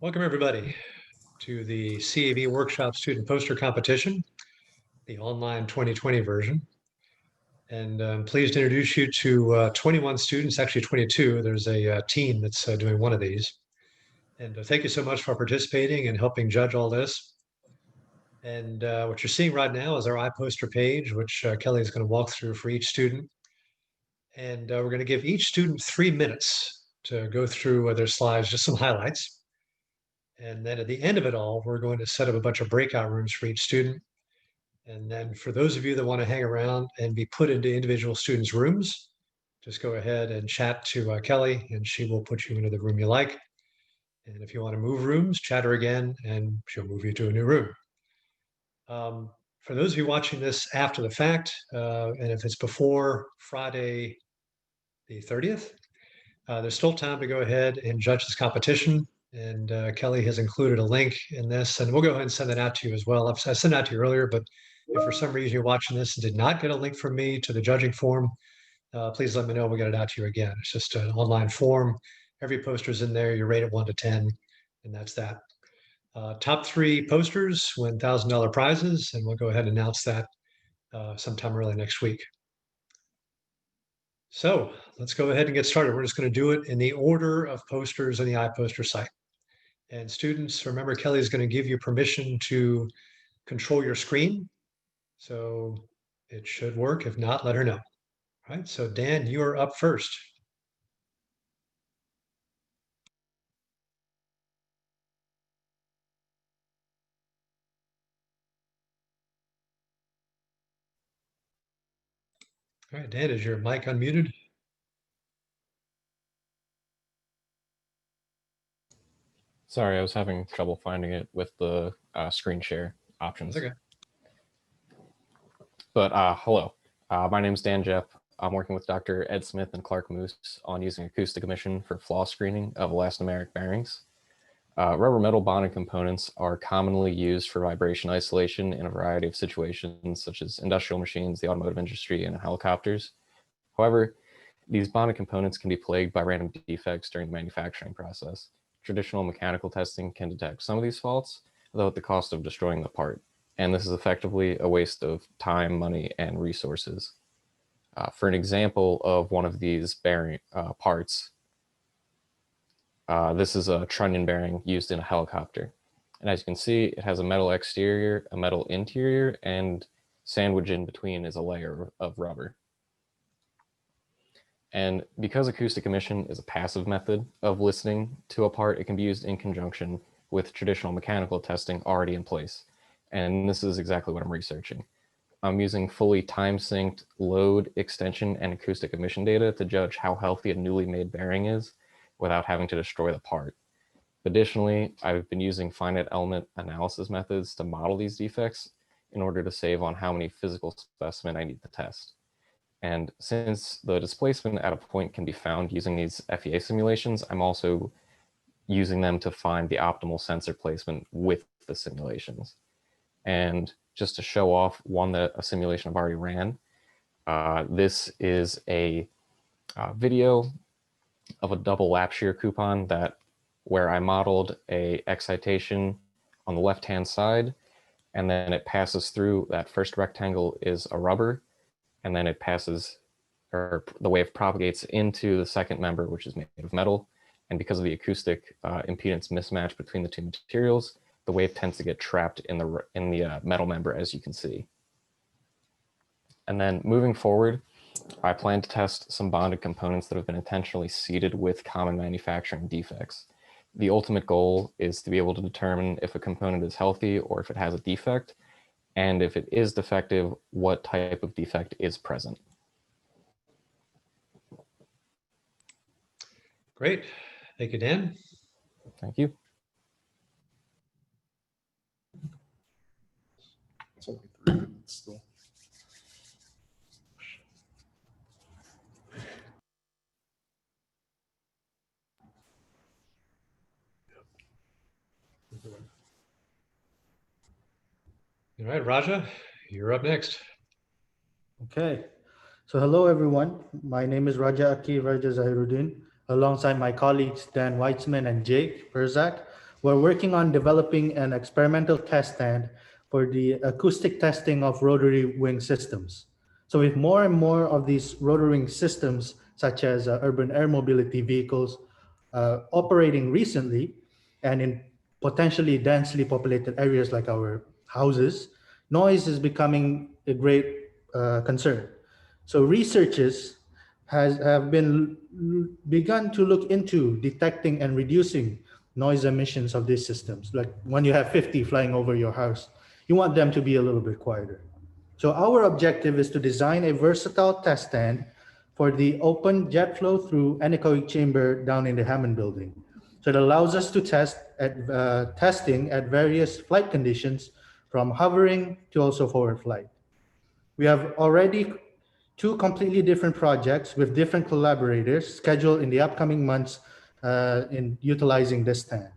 Welcome, everybody, to the CAV Workshop Student Poster Competition, the online 2020 version. And I'm pleased to introduce you to 21 students, actually 22. There's a team that's doing one of these. And thank you so much for participating and helping judge all this. And what you're seeing right now is our iPoster page, which Kelly is going to walk through for each student. And we're going to give each student 3 minutes to go through their slides, just some highlights. And then at the end of it all, we're going to set up a bunch of breakout rooms for each student. And then for those of you that want to hang around and be put into individual students' rooms, just go ahead and chat to Kelly and she will put you into the room you like. And if you want to move rooms, chat her again and she'll move you to a new room. For those of you watching this after the fact, and if it's before Friday the 30th, there's still time to go ahead and judge this competition. And Kelly has included a link in this, and we'll go ahead and send that out to you as well. I sent it out to you earlier, but if for some reason you're watching this and did not get a link from me to the judging form, please let me know. We'll get it out to you again. It's just an online form. Every poster's in there. You rate it 1 to 10, and that's that. Top 3 posters win $1,000 prizes, and we'll go ahead and announce that sometime early next week. So let's go ahead and get started. We're just going to do it in the order of posters on the iPoster site. And students, remember, Kelly is going to give you permission to control your screen. So it should work. If not, let her know. All right, so Dan, you are up first. All right, Dan, is your mic unmuted? Sorry, I was having trouble finding it with the screen share options. That's okay. But hello, my name is Dan Jeff. I'm working with Dr. Ed Smith and Clark Moose on using acoustic emission for flaw screening of elastomeric bearings. Rubber metal bonded components are commonly used for vibration isolation in a variety of situations, such as industrial machines, the automotive industry, and helicopters. However, these bonded components can be plagued by random defects during the manufacturing process. Traditional mechanical testing can detect some of these faults, though at the cost of destroying the part. And this is effectively a waste of time, money, and resources. For an example of one of these bearing parts, this is a trunnion bearing used in a helicopter. And as you can see, it has a metal exterior, a metal interior, and sandwiched in between is a layer of rubber. And because acoustic emission is a passive method of listening to a part, it can be used in conjunction with traditional mechanical testing already in place. And this is exactly what I'm researching. I'm using fully time-synced load, extension, and acoustic emission data to judge how healthy a newly made bearing is without having to destroy the part. Additionally, I've been using finite element analysis methods to model these defects in order to save on how many physical specimens I need to test. And since the displacement at a point can be found using these FEA simulations, I'm also using them to find the optimal sensor placement with the simulations. And just to show off one that a simulation I've already ran, this is a video of a double lap shear coupon where I modeled a excitation on the left-hand side, and then it passes through that first rectangle is a rubber, and then it passes, or the wave propagates into the second member, which is made of metal. And because of the acoustic impedance mismatch between the two materials, the wave tends to get trapped in the metal member, as you can see. And then moving forward, I plan to test some bonded components that have been intentionally seeded with common manufacturing defects. The ultimate goal is to be able to determine if a component is healthy or if it has a defect, and if it is defective, what type of defect is present. Great. Thank you, Dan. Thank you. It's only 3 minutes still. All right, Raja, you're up next. Okay, so hello everyone. My name is Raja Aki Raja Zahiruddin. Alongside my colleagues Dan Weitzman and Jake Perzak, we're working on developing an experimental test stand for the acoustic testing of rotary wing systems. So with more and more of these rotary wing systems, such as urban air mobility vehicles operating recently and in potentially densely populated areas like our houses, noise is becoming a great concern. So researchers have been begun to look into detecting and reducing noise emissions of these systems. Like when you have 50 flying over your house, you want them to be a little bit quieter. So our objective is to design a versatile test stand for the open jet flow through anechoic chamber down in the Hammond building. So it allows us to test at testing at various flight conditions from hovering to also forward flight. We have already two completely different projects with different collaborators scheduled in the upcoming months in utilizing this stand.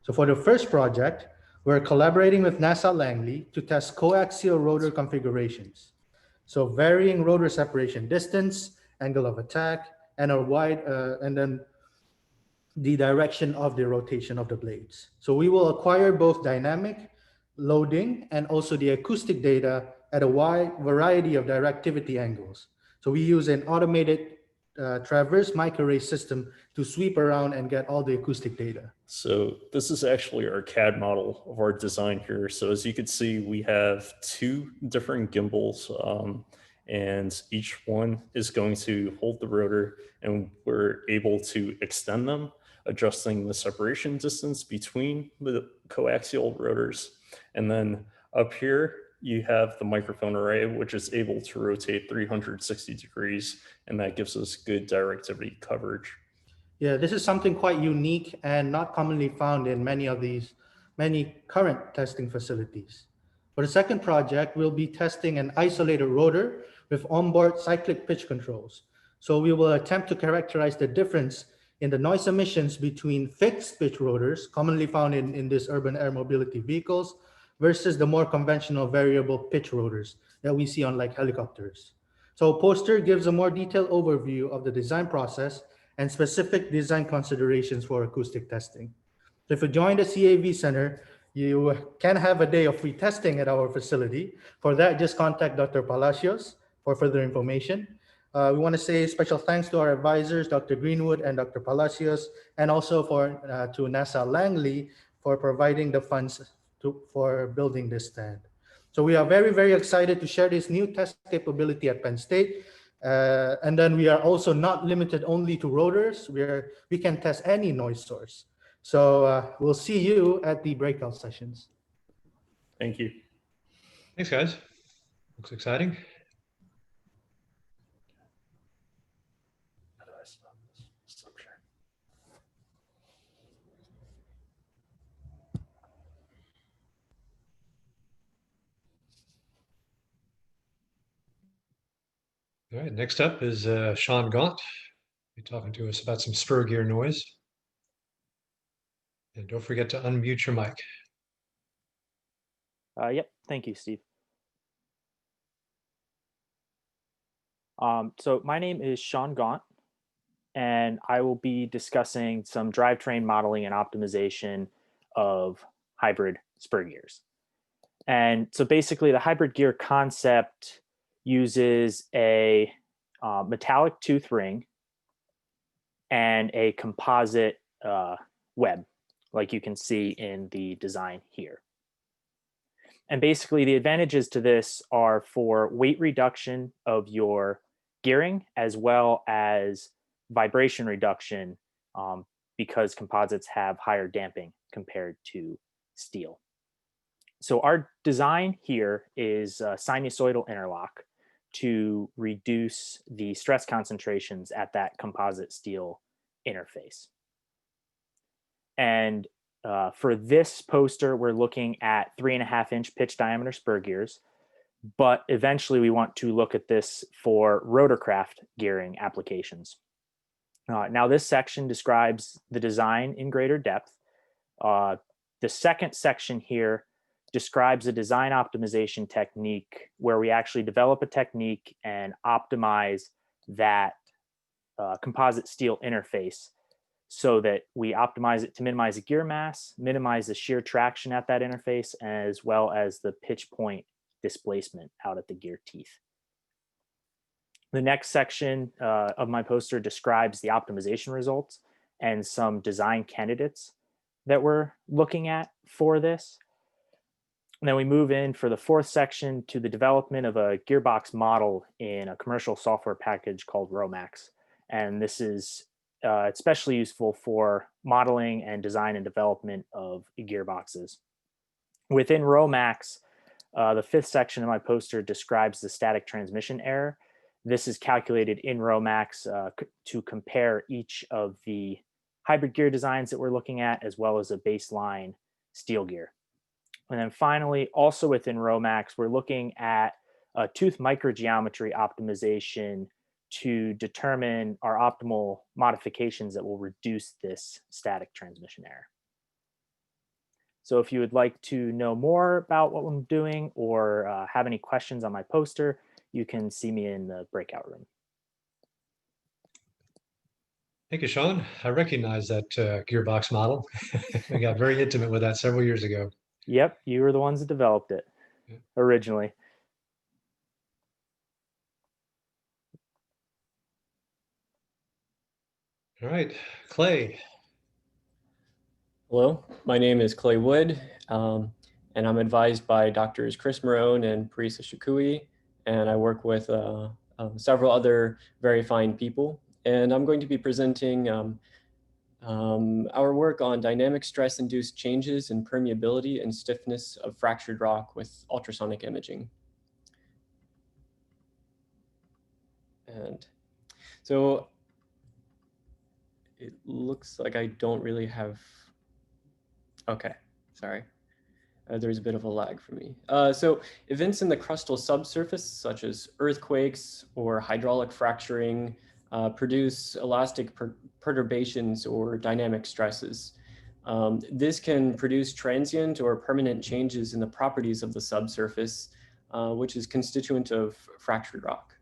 So for the first project, we're collaborating with NASA Langley to test coaxial rotor configurations. So varying rotor separation distance, angle of attack, and and then the direction of the rotation of the blades. So we will acquire both dynamic loading and also the acoustic data at a wide variety of directivity angles. So we use an automated traverse microarray system to sweep around and get all the acoustic data. So this is actually our CAD model of our design here. So as you can see, we have two different gimbals, and each one is going to hold the rotor, and we're able to extend them, adjusting the separation distance between the coaxial rotors. And then up here, you have the microphone array, which is able to rotate 360 degrees, and that gives us good directivity coverage. Yeah, this is something quite unique and not commonly found in many current testing facilities. For the second project, we'll be testing an isolated rotor with onboard cyclic pitch controls. So we will attempt to characterize the difference in the noise emissions between fixed pitch rotors, commonly found in these urban air mobility vehicles, versus the more conventional variable pitch rotors that we see on like helicopters. So a poster gives a more detailed overview of the design process and specific design considerations for acoustic testing. So if you join the CAV Center, you can have a day of free testing at our facility. For that, just contact Dr. Palacios for further information. We want to say special thanks to our advisors, Dr. Greenwood and Dr. Palacios, and also to NASA Langley for providing the funds for building this stand. So we are very, very excited to share this new test capability at Penn State. And then we are also not limited only to rotors. We can test any noise source. So we'll see you at the breakout sessions. Thank you. Thanks, guys. Looks exciting. How do I stop this? Stop sharing. All right, next up is Sean Gaunt. Be talking to us about some spur gear noise. And don't forget to unmute your mic. Yep, thank you, Steve. So my name is Sean Gaunt, and I will be discussing some drivetrain modeling and optimization of hybrid spur gears. And so basically the hybrid gear concept uses a metallic tooth ring and a composite web, like you can see in the design here. And basically the advantages to this are for weight reduction of your gearing as well as vibration reduction because composites have higher damping compared to steel. So our design here is a sinusoidal interlock to reduce the stress concentrations at that composite steel interface. And for this poster, we're looking at 3.5-inch pitch diameter spur gears, but eventually we want to look at this for rotorcraft gearing applications. Now this section describes the design in greater depth. The second section here describes a design optimization technique where we actually develop a technique and optimize that composite steel interface so that we optimize it to minimize the gear mass, minimize the shear traction at that interface, as well as the pitch point displacement out at the gear teeth. The next section of my poster describes the optimization results and some design candidates that we're looking at for this. And then we move in for the fourth section to the development of a gearbox model in a commercial software package called Romax. And this is especially useful for modeling and design and development of gearboxes. Within Romax, the fifth section of my poster describes the static transmission error. This is calculated in Romax to compare each of the hybrid gear designs that we're looking at, as well as a baseline steel gear. And then finally, also within Romax, we're looking at a tooth microgeometry optimization to determine our optimal modifications that will reduce this static transmission error. So if you would like to know more about what I'm doing or have any questions on my poster, you can see me in the breakout room. Thank you, Sean. I recognize that gearbox model. I got very intimate with that several years ago. Yep, you were the ones that developed it originally. All right, Clay. Hello, my name is Clay Wood, and I'm advised by Doctors Chris Marone and Parisa Shukui, and I work with several other very fine people. And I'm going to be presenting our work on dynamic stress-induced changes in permeability and stiffness of fractured rock with ultrasonic imaging. And so it looks like I don't really have, okay, sorry. There's a bit of a lag for me. So events in the crustal subsurface, such as earthquakes or hydraulic fracturing, produce elastic perturbations or dynamic stresses. This can produce transient or permanent changes in the properties of the subsurface, which is constituent of fractured rock.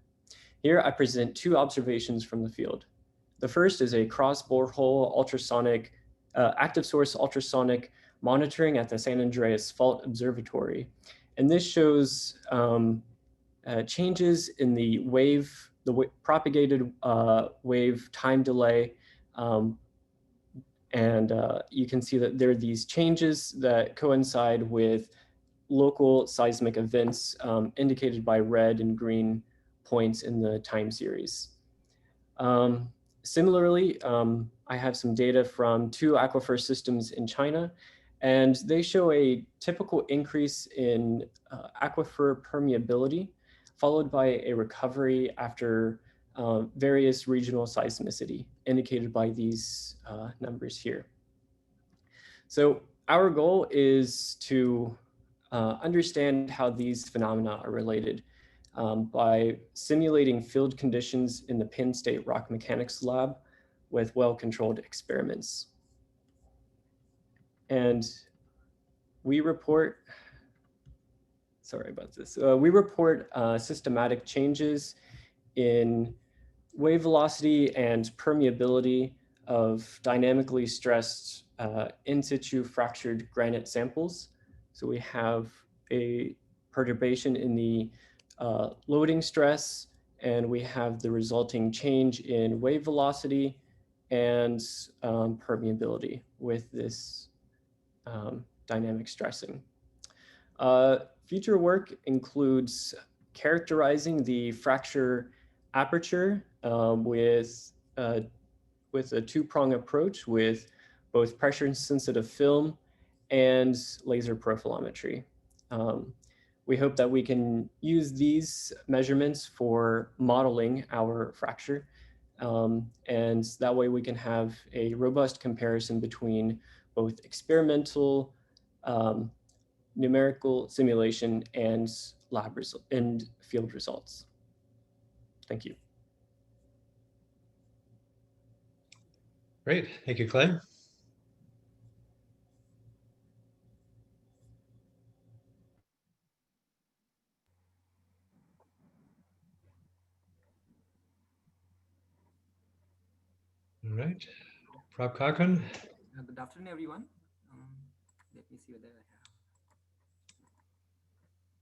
Here I present two observations from the field. The first is a cross borehole ultrasonic, active source ultrasonic monitoring at the San Andreas Fault Observatory. And this shows changes in the wave, propagated wave time delay. And you can see that there are these changes that coincide with local seismic events indicated by red and green points in the time series. Similarly, I have some data from two aquifer systems in China, and they show a typical increase in aquifer permeability, followed by a recovery after various regional seismicity, indicated by these numbers here. So our goal is to understand how these phenomena are related by simulating field conditions in the Penn State Rock Mechanics Lab with well-controlled experiments. And we report, sorry about this, we report systematic changes in wave velocity and permeability of dynamically stressed in situ fractured granite samples. So we have a perturbation in the loading stress, and we have the resulting change in wave velocity and permeability with this dynamic stressing. Future work includes characterizing the fracture aperture with a two-prong approach with both pressure-sensitive film and laser profilometry. We hope that we can use these measurements for modeling our fracture, and that way we can have a robust comparison between both experimental numerical simulation and lab and field results. Thank you. Great. Thank you, Clay. All right. Rob Cochran. Good afternoon, everyone. Let me see whether I have.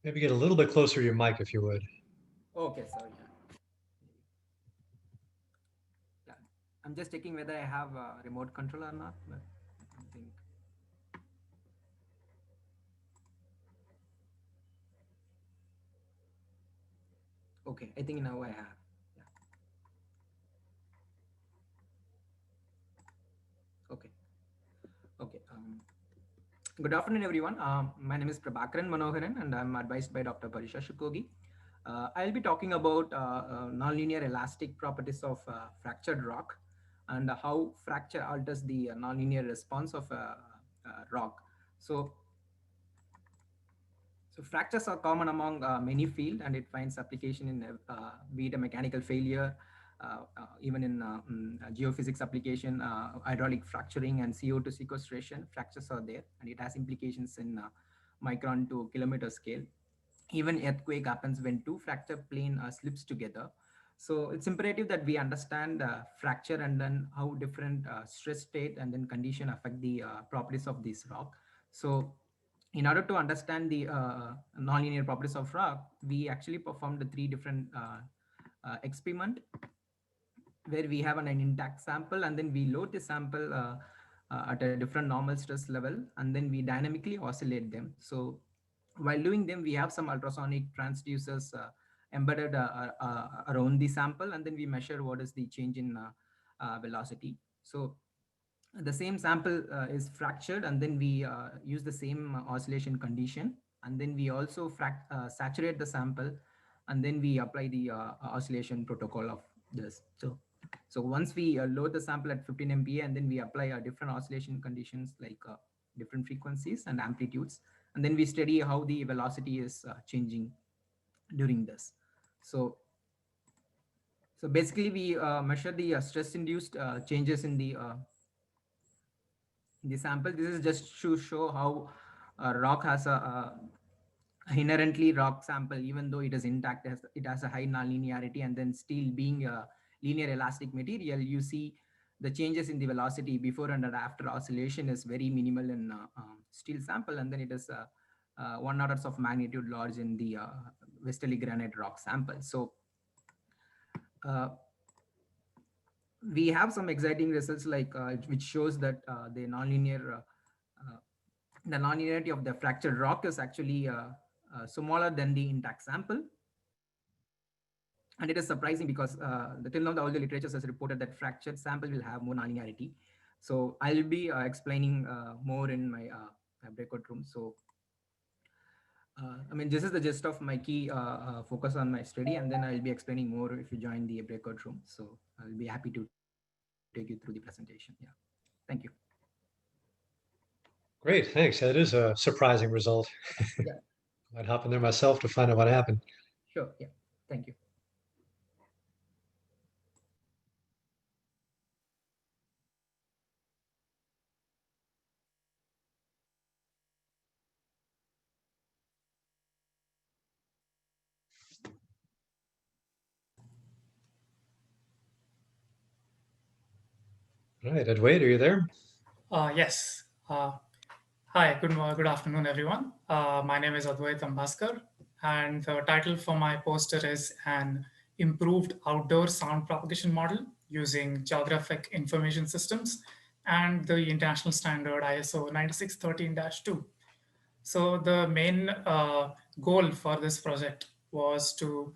Maybe get a little bit closer to your mic if you would. Okay, sorry. Yeah, I'm just checking whether I have a remote control or not, but I think. Okay, I think now I have. Yeah. Okay. Okay. Good afternoon, everyone. My name is Prabhakaran Manoharan, and I'm advised by Dr. Parisha Shukogi. I'll be talking about nonlinear elastic properties of fractured rock and how fracture alters the nonlinear response of rock. So fractures are common among many fields, and it finds application in be it a mechanical failure, even in geophysics application, hydraulic fracturing and CO2 sequestration. Fractures are there, and it has implications in micron to kilometer scale. Even earthquake happens when two fracture plane slips together. So it's imperative that we understand fracture and then how different stress state and then condition affect the properties of this rock. So in order to understand the nonlinear properties of rock, we actually performed the three different experiment where we have an intact sample, and then we load the sample at a different normal stress level, and then we dynamically oscillate them. So while doing them, we have some ultrasonic transducers embedded around the sample, and then we measure what is the change in velocity. So the same sample is fractured, and then we use the same oscillation condition, and then we also saturate the sample, and then we apply the oscillation protocol of this. So once we load the sample at 15 MPa, and then we apply different oscillation conditions like different frequencies and amplitudes, and then we study how the velocity is changing during this. So basically we measure the stress-induced changes in the sample. This is just to show how rock has a inherently rock sample, even though it is intact, it has a high nonlinearity, and then still being a linear elastic material, you see the changes in the velocity before and after oscillation is very minimal in steel sample, and then it is 1 orders of magnitude large in the westerly granite rock sample. So we have some exciting results like which shows that the nonlinearity of the fractured rock is actually smaller than the intact sample. And it is surprising because till now all the literature has reported that fractured sample will have more nonlinearity. So I'll be explaining more in my breakout room. So I mean, this is the gist of my key focus on my study, and then I'll be explaining more if you join the breakout room. So I'll be happy to take you through the presentation. Yeah, thank you. Great, thanks. That is a surprising result. Yeah. I'd hop in there myself to find out what happened. Sure, yeah, thank you. All right, Adwait, are you there? Yes. Hi, good afternoon, everyone. My name is Adwait Ambassador, and the title for my poster is An Improved Outdoor Sound Propagation Model Using Geographic Information Systems and the International Standard ISO 9613-2. So the main goal for this project was to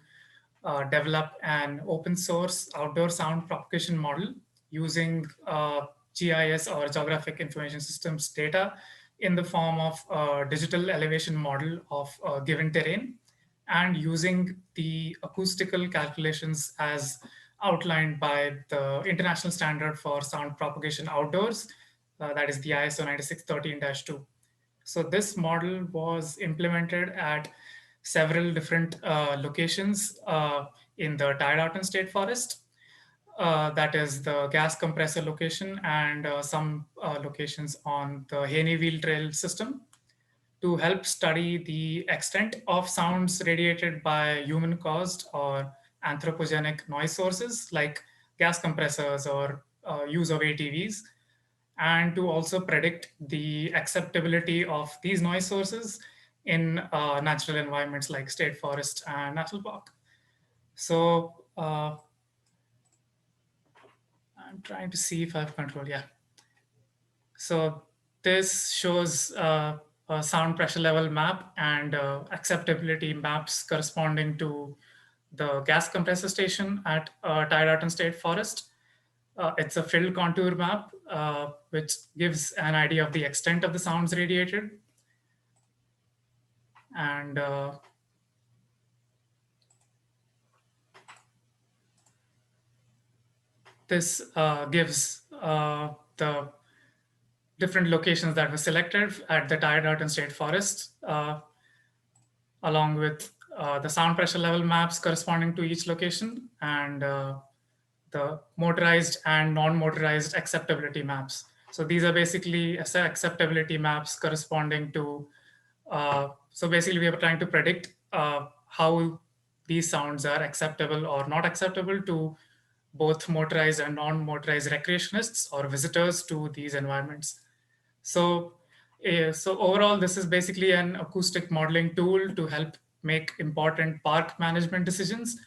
develop an open source outdoor sound propagation model using GIS or Geographic Information Systems data in the form of a digital elevation model of a given terrain, and using the acoustical calculations as outlined by the International Standard for Sound Propagation Outdoors, that is the ISO 9613-2. So this model was implemented at several different locations in the Tyre State Forest. That is the gas compressor location, and some locations on the Haney Wheel Trail system, to help study the extent of sounds radiated by human-caused or anthropogenic noise sources like gas compressors or use of ATVs and to also predict the acceptability of these noise sources in natural environments like state forest and national park. So I'm trying to see if I have control. Yeah. So this shows a sound pressure level map and acceptability maps corresponding to the gas compressor station at Tyroton State Forest. It's a field contour map, which gives an idea of the extent of the sounds radiated. And this gives the different locations that were selected at the Tyroton State Forest, along with the sound pressure level maps corresponding to each location, and the motorized and non-motorized acceptability maps. So these are basically acceptability maps corresponding to, so basically we are trying to predict how these sounds are acceptable or not acceptable to both motorized and non-motorized recreationists or visitors to these environments. So, so overall, this is basically an acoustic modeling tool to help make important park management decisions,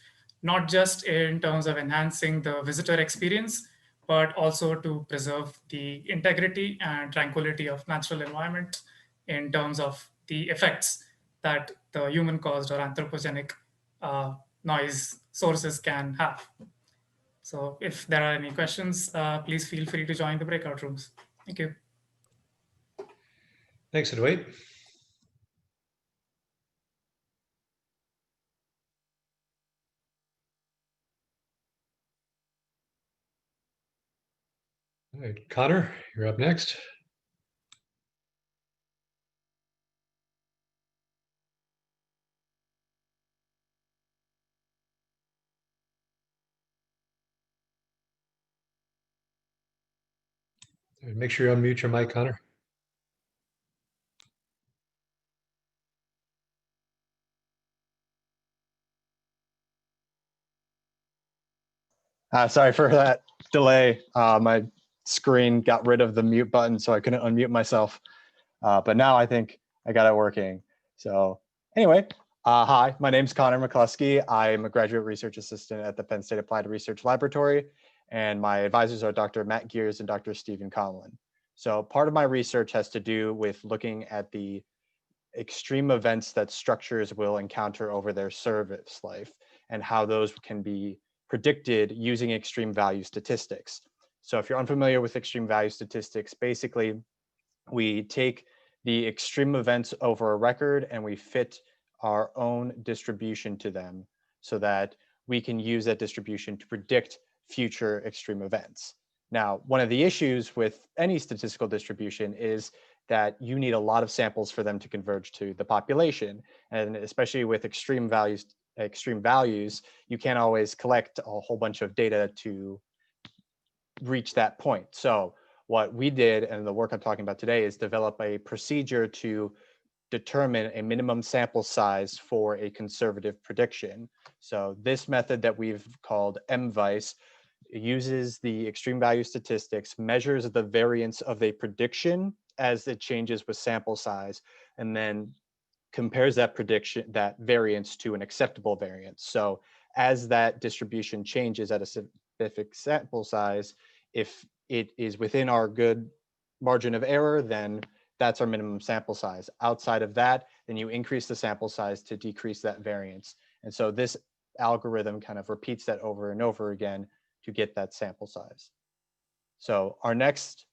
not just in terms of enhancing the visitor experience, but also to preserve the integrity and tranquility of natural environment in terms of the effects that the human-caused or anthropogenic noise sources can have. So if there are any questions, please feel free to join the breakout rooms. Thank you. Thanks, Adwait. All right, Connor, you're up next. Make sure you unmute your mic, Connor. Sorry for that delay. My screen got rid of the mute button, so I couldn't unmute myself. But now I think I got it working. So anyway, hi, my name's Connor McCluskey. I'm a graduate research assistant at the Penn State Applied Research Laboratory, and my advisors are Dr. Matt Gears and Dr. Stephen Conlon. So part of my research has to do with looking at the extreme events that structures will encounter over their service life and how those can be predicted using extreme value statistics. So if you're unfamiliar with extreme value statistics, basically we take the extreme events over a record and we fit our own distribution to them so that we can use that distribution to predict future extreme events. Now, one of the issues with any statistical distribution is that you need a lot of samples for them to converge to the population. And especially with extreme values, you can't always collect a whole bunch of data to reach that point. So what we did, and the work I'm talking about today, is develop a procedure to determine a minimum sample size for a conservative prediction. So this method that we've called MVICE uses the extreme value statistics, measures the variance of a prediction as it changes with sample size, and then compares that variance to an acceptable variance. So as that distribution changes at a specific sample size, if it is within our good margin of error, then that's our minimum sample size. Outside of that, then you increase the sample size to decrease that variance. And so this algorithm kind of repeats that over and over again to get that sample size. So our next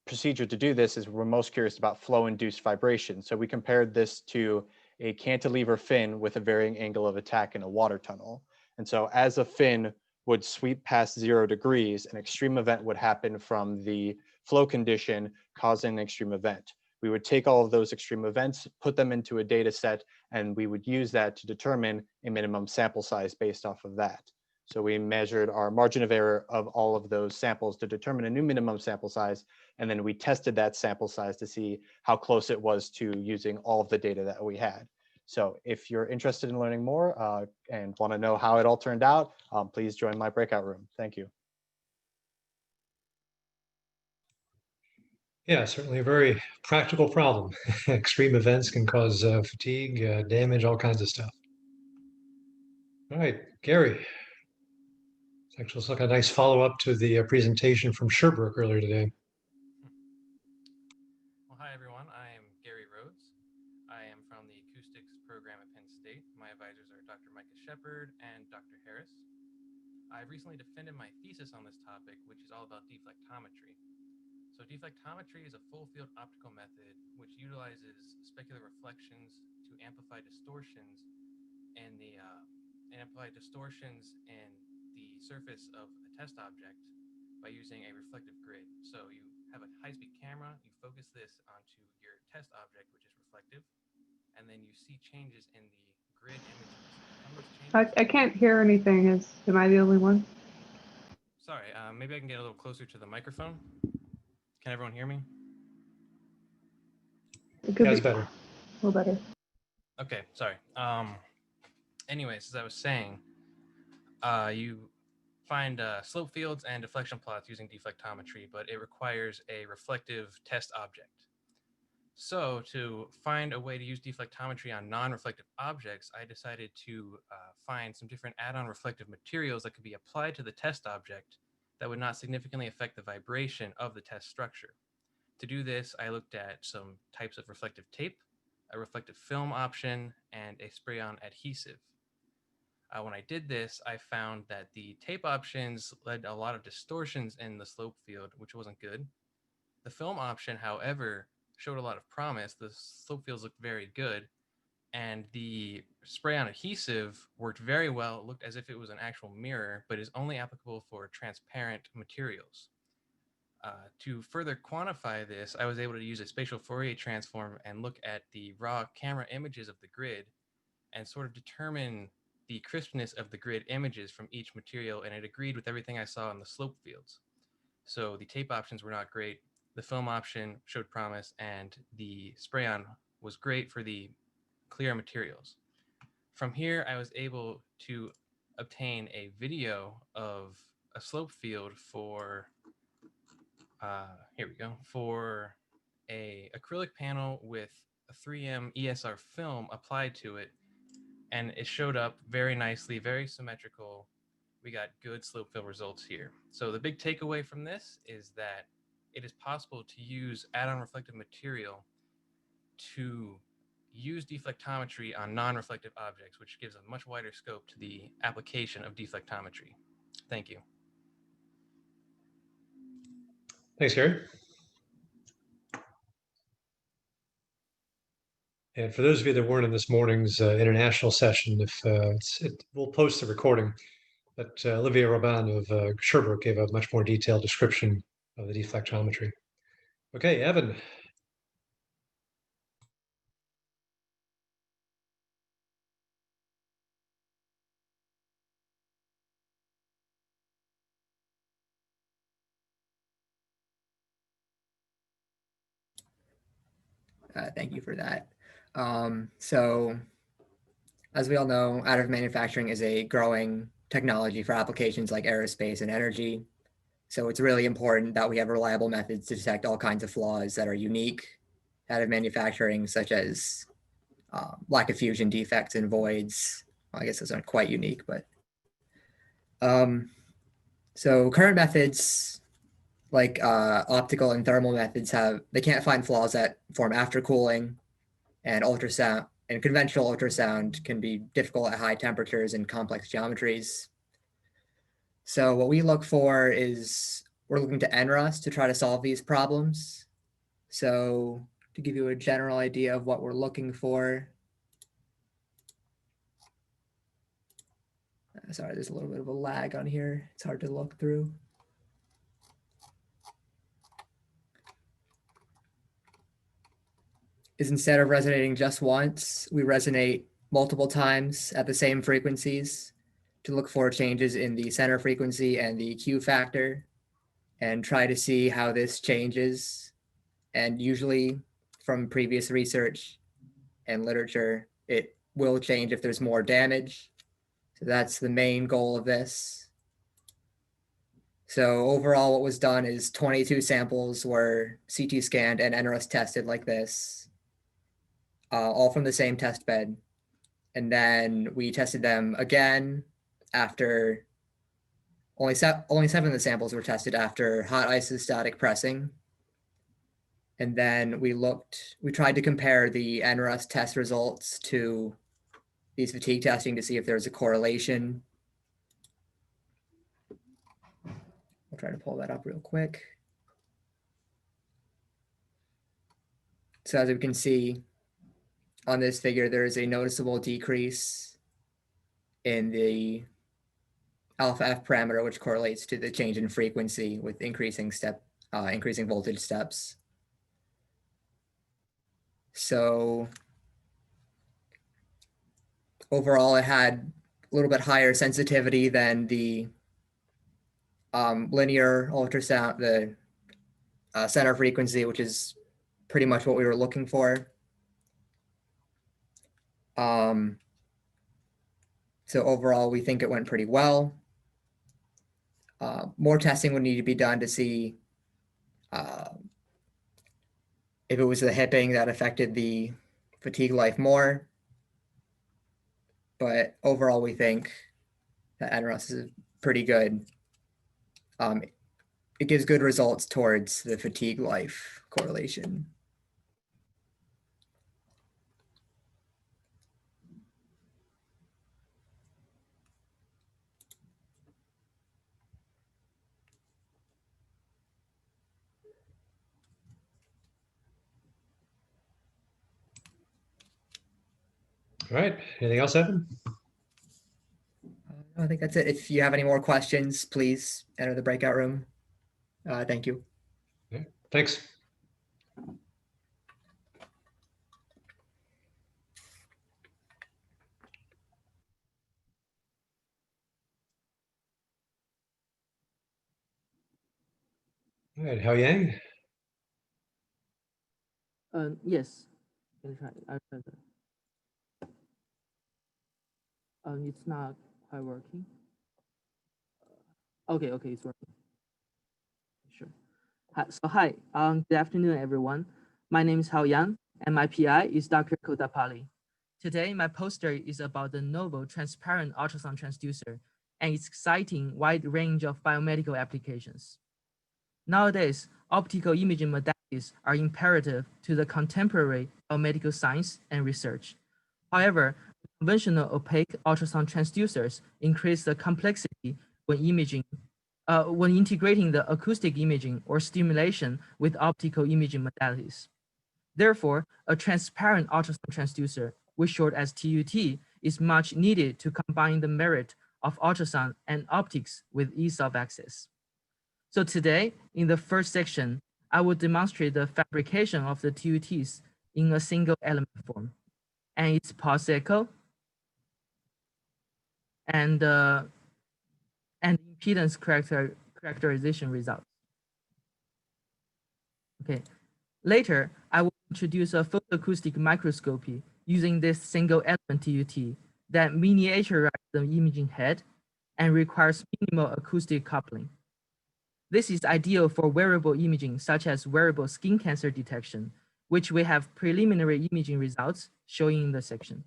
procedure to do this is we're most curious about flow-induced vibration. So we compared this to a cantilever fin with a varying angle of attack in a water tunnel. And so as a fin would sweep past 0 degrees, an extreme event would happen from the flow condition causing an extreme event. We would take all of those extreme events, put them into a data set, and we would use that to determine a minimum sample size based off of that. So we measured our margin of error of all of those samples to determine a new minimum sample size. And then we tested that sample size to see how close it was to using all of the data that we had. So if you're interested in learning more and want to know how it all turned out, please join my breakout room. Thank you. Yeah, certainly a very practical problem. Extreme events can cause fatigue, damage, all kinds of stuff. All right, Gary. Actually, looks like a nice follow-up to the presentation from Sherbrooke earlier today. Well, hi everyone. I am Gary Rhodes. I am from the acoustics program at Penn State. My advisors are Dr. Micah Shepard and Dr. Harris. I've recently defended my thesis on this topic, which is all about deflectometry. So deflectometry is a full field optical method which utilizes specular reflections to amplify distortions in the surface of a test object by using a reflective grid. So you have a high-speed camera, you focus this onto your test object, which is reflective, and then you see changes in the grid images. From those changes, I can't hear anything. Am I the only one? sorry, maybe I can get a little closer to the microphone. Can everyone hear me? It could That's be better. a little better. Okay, sorry. Anyways, as I was saying, you find slope fields and deflection plots using deflectometry, but it requires a reflective test object. So to find a way to use deflectometry on non-reflective objects, I decided to find some different add-on reflective materials that could be applied to the test object that would not significantly affect the vibration of the test structure. To do this, I looked at some types of reflective tape, a reflective film option, and a spray-on adhesive. When I did this, I found that the tape options led to a lot of distortions in the slope field, which wasn't good. The film option, however, showed a lot of promise. The slope fields looked very good, and the spray-on adhesive worked very well. It looked as if it was an actual mirror, but is only applicable for transparent materials. To further quantify this, I was able to use a spatial Fourier transform and look at the raw camera images of the grid and sort of determine the crispness of the grid images from each material, and it agreed with everything I saw in the slope fields. So the tape options were not great, the film option showed promise, and the spray-on was great for the clear materials. From here, I was able to obtain a video of a slope field for, here we go, for a acrylic panel with a 3M ESR film applied to it, and it showed up very nicely, very symmetrical. We got good slope field results here. So the big takeaway from this is that it is possible to use add-on reflective material to use deflectometry on non-reflective objects, which gives a much wider scope to the application of deflectometry. Thank you. Thanks, Gary. And for those of you that weren't in this morning's international session, we'll post the recording, but Olivier Robin of Sherbrooke gave a much more detailed description of the deflectometry. Okay, Evan. Thank you for that. So as we all know, additive manufacturing is a growing technology for applications like aerospace and energy. So it's really important that we have reliable methods to detect all kinds of flaws that are unique to additive manufacturing, such as lack of fusion defects and voids. Well, I guess those aren't quite unique, but so current methods like optical and thermal methods they can't find flaws that form after cooling, and ultrasound and conventional ultrasound can be difficult at high temperatures and complex geometries. So what we look for is we're looking to NRUS to try to solve these problems. So to give you a general idea of what we're looking for. Sorry, there's a little bit of a lag on here. It's hard to look through. Is instead of resonating just once, we resonate multiple times at the same frequencies to look for changes in the center frequency and the Q factor and try to see how this changes. And usually from previous research and literature, it will change if there's more damage. So that's the main goal of this. So overall, what was done is 22 samples were CT scanned and NRS tested like this, all from the same test bed. And then we tested them again after only 7 of the samples were tested after hot isostatic pressing. And then we tried to compare the NRS test results to these fatigue testing to see if there's a correlation. I'll try to pull that up real quick. So as we can see on this figure, there is a noticeable decrease in the alpha F parameter, which correlates to the change in frequency with increasing voltage steps. So overall, it had a little bit higher sensitivity than the linear ultrasound, the center frequency, which is pretty much what we were looking for. So overall, we think it went pretty well. More testing would need to be done to see if it was the hipping that affected the fatigue life more. But overall, we think that NRS is pretty good. It gives good results towards the fatigue life correlation. All right. Anything else, Evan? I think that's it. If you have any more questions, please enter the breakout room. Thank you. Okay. Thanks. All right, Hao Yang. Yes, I'll try. It's not quite working. Okay, it's working. Sure. Hi, good afternoon, everyone. My name is Hao Yang, and my PI is Dr. Kotapalli. Today, my poster is about the novel transparent ultrasound transducer and its exciting wide range of biomedical applications. Nowadays, optical imaging modalities are imperative to the contemporary biomedical science and research. However, conventional opaque ultrasound transducers increase the complexity when integrating the acoustic imaging or stimulation with optical imaging modalities. Therefore, a transparent ultrasound transducer, which short as TUT, is much needed to combine the merit of ultrasound and optics with ease of access. So today, in the first section, I will demonstrate the fabrication of the TUTs in a single element form and its pulse echo and impedance characterization results. Okay. Later, I will introduce a photoacoustic microscopy using this single element TUT that miniaturizes the imaging head and requires minimal acoustic coupling. This is ideal for wearable imaging, such as wearable skin cancer detection, which we have preliminary imaging results showing in the section.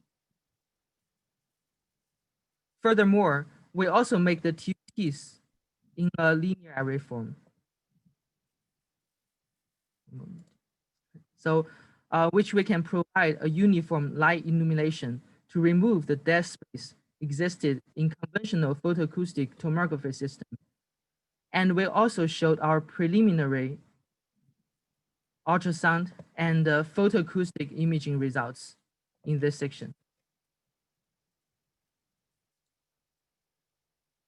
Furthermore, we also make the TUTs in a linear array form. So, which we can provide a uniform light illumination to remove the dead space existed in conventional photoacoustic tomography system. And we also showed our preliminary ultrasound and photoacoustic imaging results in this section.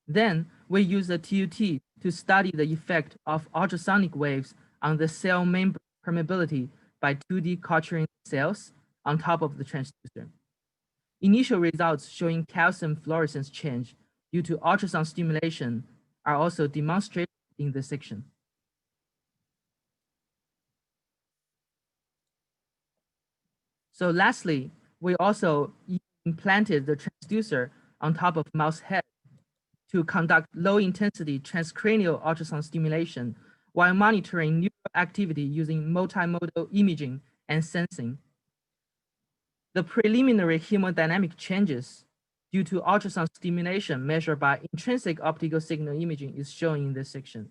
Then we use the TUT to study the effect of ultrasonic waves on the cell membrane permeability by 2D culturing cells on top of the transducer. Initial results showing calcium fluorescence change due to ultrasound stimulation are also demonstrated in this section. So lastly, we also implanted the transducer on top of mouse head to conduct low-intensity transcranial ultrasound stimulation while monitoring neural activity using multimodal imaging and sensing. The preliminary hemodynamic changes due to ultrasound stimulation measured by intrinsic optical signal imaging is shown in this section.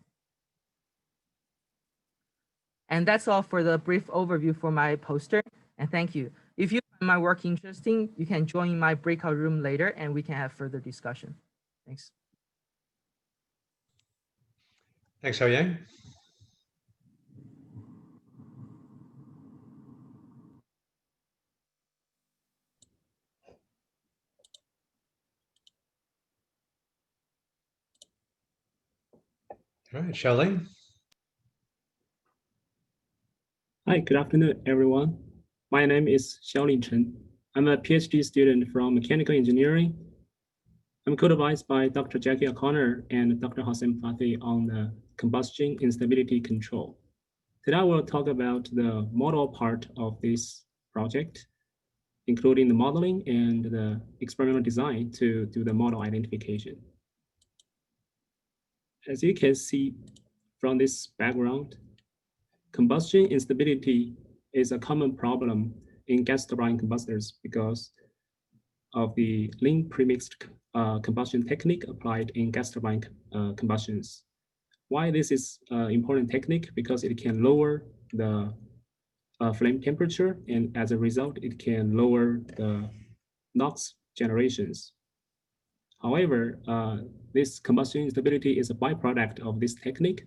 And that's all for the brief overview for my poster, and thank you. If you find my work interesting, you can join my breakout room later and we can have further discussion. Thanks. Thanks, Hao-Yang. All right, Xiaoling. Hi, good afternoon, everyone. My name is Xiaoling Chen. I'm a PhD student from mechanical engineering. I'm co-advised by Dr. Jackie O'Connor and Dr. Hossein Fathi on the combustion instability control. Today, I will talk about the model part of this project, including the modeling and the experimental design to do the model identification. As you can see from this background, combustion instability is a common problem in gas turbine combustors because of the lean premixed combustion technique applied in gas turbine combustions. Why this is an important technique? Because it can lower the flame temperature, and as a result, it can lower the NOx generations. However, this combustion instability is a byproduct of this technique.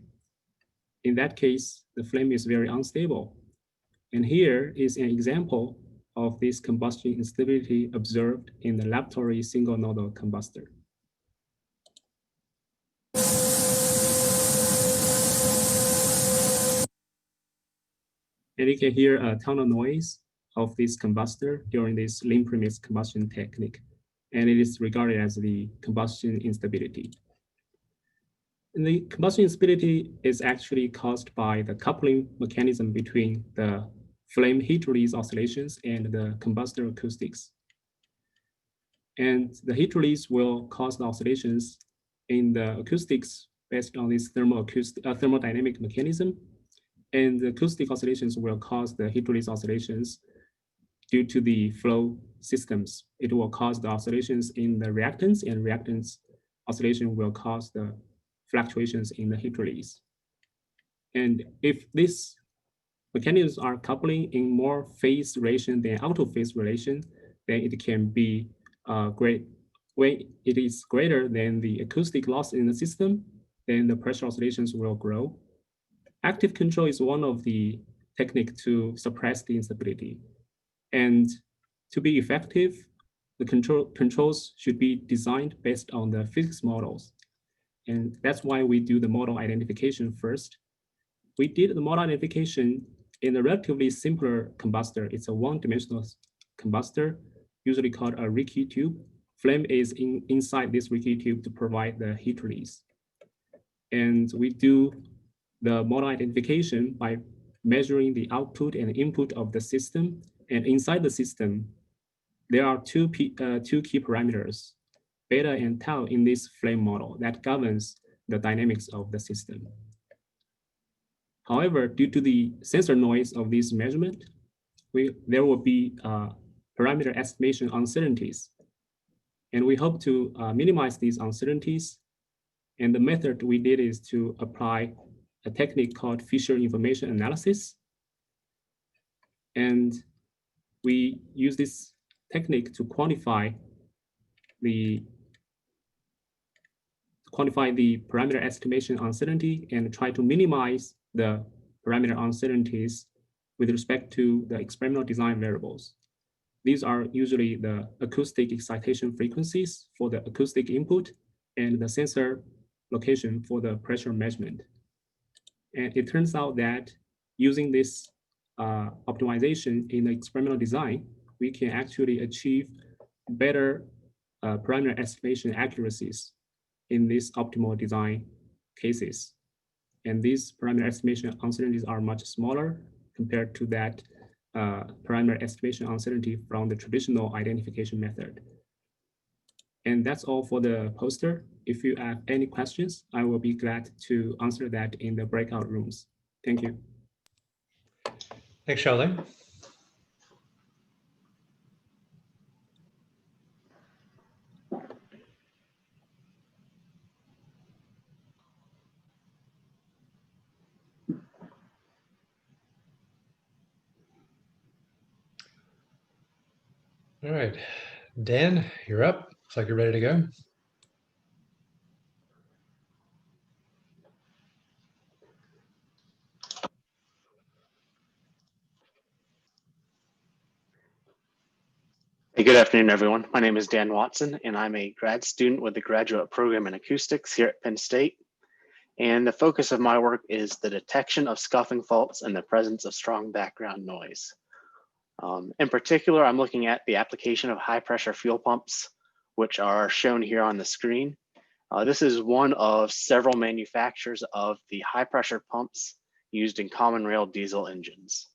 In that case, the flame is very unstable. And here is an example of this combustion instability observed in the laboratory single nodal combustor. And you can hear a ton of noise of this combustor during this lean premixed combustion technique. And it is regarded as the combustion instability. And the combustion instability is actually caused by the coupling mechanism between the flame heat release oscillations and the combustor acoustics. And the heat release will cause the oscillations in the acoustics based on this thermodynamic mechanism. And the acoustic oscillations will cause the heat release oscillations due to the flow systems. It will cause the oscillations in the reactants, and reactants oscillation will cause the fluctuations in the heat release. And if these mechanisms are coupling in more phase relation than out of phase relation, then it can be great. When it is greater than the acoustic loss in the system, then the pressure oscillations will grow. Active control is one of the techniques to suppress the instability. And to be effective, the controls should be designed based on the physics models. And that's why we do the model identification first. We did the model identification in a relatively simpler combustor. It's a one-dimensional combustor, usually called a Ricci tube. Flame is inside this Ricci tube to provide the heat release. And we do the model identification by measuring the output and input of the system. And inside the system, there are two key parameters, beta and tau, in this flame model that governs the dynamics of the system. However, due to the sensor noise of this measurement, there will be parameter estimation uncertainties. And we hope to minimize these uncertainties. And the method we did is to apply a technique called Fisher information analysis. And we use this technique to quantify the parameter estimation uncertainty and try to minimize the parameter uncertainties with respect to the experimental design variables. These are usually the acoustic excitation frequencies for the acoustic input and the sensor location for the pressure measurement. And it turns out that using this optimization in the experimental design, we can actually achieve better parameter estimation accuracies in these optimal design cases. And these parameter estimation uncertainties are much smaller compared to that parameter estimation uncertainty from the traditional identification method. And that's all for the poster. If you have any questions, I will be glad to answer that in the breakout rooms. Thank you. Thanks, Xiaoling. All right, Dan, you're up. Looks like you're ready to go. Hey, good afternoon, everyone. My name is Dan Watson, and I'm a grad student with the graduate program in acoustics here at Penn State. And the focus of my work is the detection of scuffing faults in the presence of strong background noise. In particular, I'm looking at the application of high pressure fuel pumps, which are shown here on the screen. This is one of several manufacturers of the high pressure pumps used in common rail diesel engines.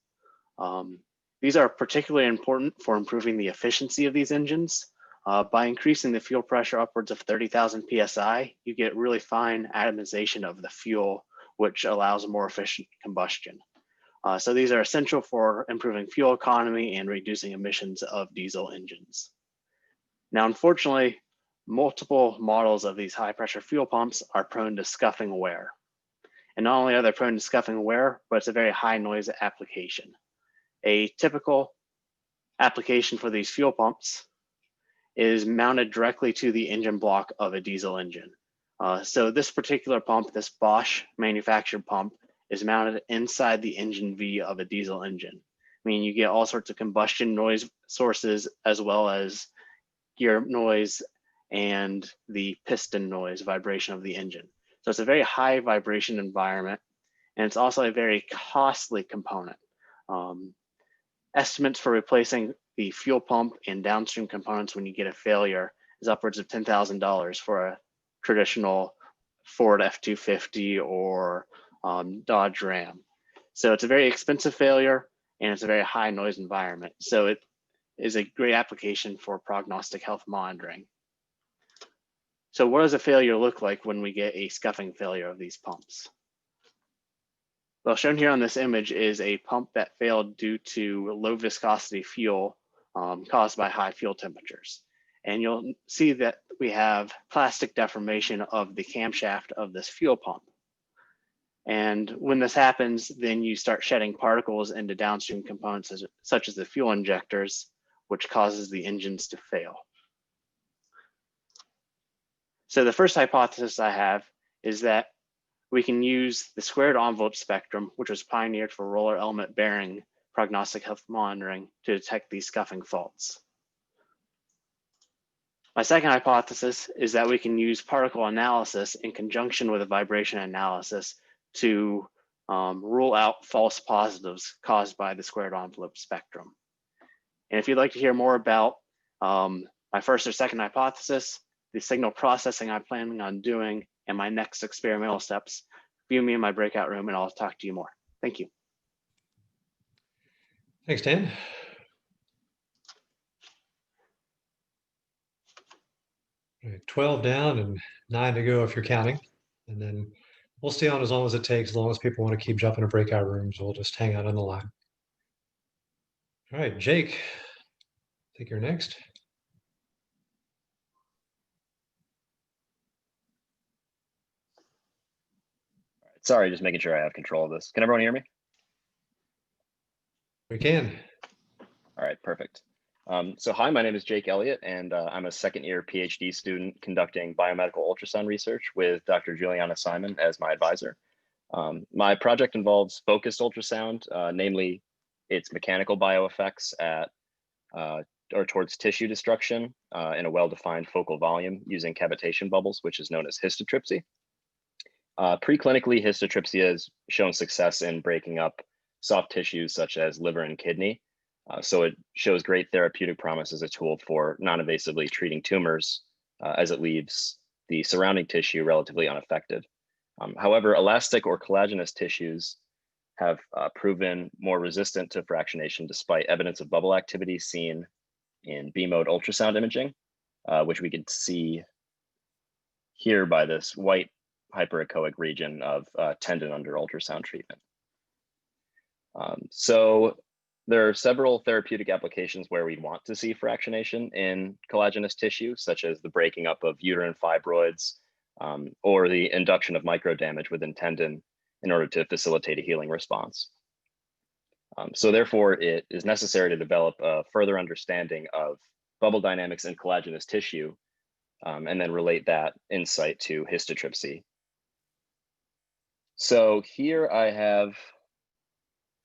These are particularly important for improving the efficiency of these engines. By increasing the fuel pressure upwards of 30,000 PSI, you get really fine atomization of the fuel, which allows more efficient combustion. So these are essential for improving fuel economy and reducing emissions of diesel engines. Now, unfortunately, multiple models of these high pressure fuel pumps are prone to scuffing wear. And not only are they prone to scuffing wear, but it's a very high noise application. A typical application for these fuel pumps is mounted directly to the engine block of a diesel engine. So this particular pump, this Bosch manufactured pump, is mounted inside the engine V of a diesel engine. I mean, you get all sorts of combustion noise sources as well as gear noise and the piston noise vibration of the engine. So it's a very high vibration environment, and it's also a very costly component. Estimates for replacing the fuel pump and downstream components when you get a failure is upwards of $10,000 for a traditional Ford F-250 or Dodge Ram. So it's a very expensive failure, and it's a very high noise environment. So it is a great application for prognostic health monitoring. So what does a failure look like when we get a scuffing failure of these pumps? Well, shown here on this image is a pump that failed due to low viscosity fuel caused by high fuel temperatures. And you'll see that we have plastic deformation of the camshaft of this fuel pump. And when this happens, then you start shedding particles into downstream components such as the fuel injectors, which causes the engines to fail. So the first hypothesis I have is that we can use the squared envelope spectrum, which was pioneered for roller element bearing prognostic health monitoring, to detect these scuffing faults. My second hypothesis is that we can use particle analysis in conjunction with a vibration analysis to rule out false positives caused by the squared envelope spectrum. And if you'd like to hear more about my first or second hypothesis, the signal processing I'm planning on doing, and my next experimental steps, view me in my breakout room and I'll talk to you more. Thank you. Thanks, Dan. All right, 12 down and 9 to go if you're counting. And then we'll stay on as long as it takes, as long as people want to keep jumping to breakout rooms. We'll just hang out on the line. All right, Jake, I think you're next. Sorry, just making sure I have control of this. Can everyone hear me? We can. All right, perfect. So hi, my name is Jake Elliott, and I'm a second-year PhD student conducting biomedical ultrasound research with Dr. Juliana Simon as my advisor. My project involves focused ultrasound, namely its mechanical bioeffects at or towards tissue destruction in a well-defined focal volume using cavitation bubbles, which is known as histotrypsy. Preclinically, histotrypsy has shown success in breaking up soft tissues such as liver and kidney. So it shows great therapeutic promise as a tool for non-invasively treating tumors as it leaves the surrounding tissue relatively unaffected. However, elastic or collagenous tissues have proven more resistant to fractionation despite evidence of bubble activity seen in B-mode ultrasound imaging. which we could see here by this white hyperechoic region of tendon under ultrasound treatment. So there are several therapeutic applications where we want to see fractionation in collagenous tissue, such as the breaking up of uterine fibroids or the induction of microdamage within tendon in order to facilitate a healing response. So therefore, it is necessary to develop a further understanding of bubble dynamics in collagenous tissue and then relate that insight to histotrypsy. So here I have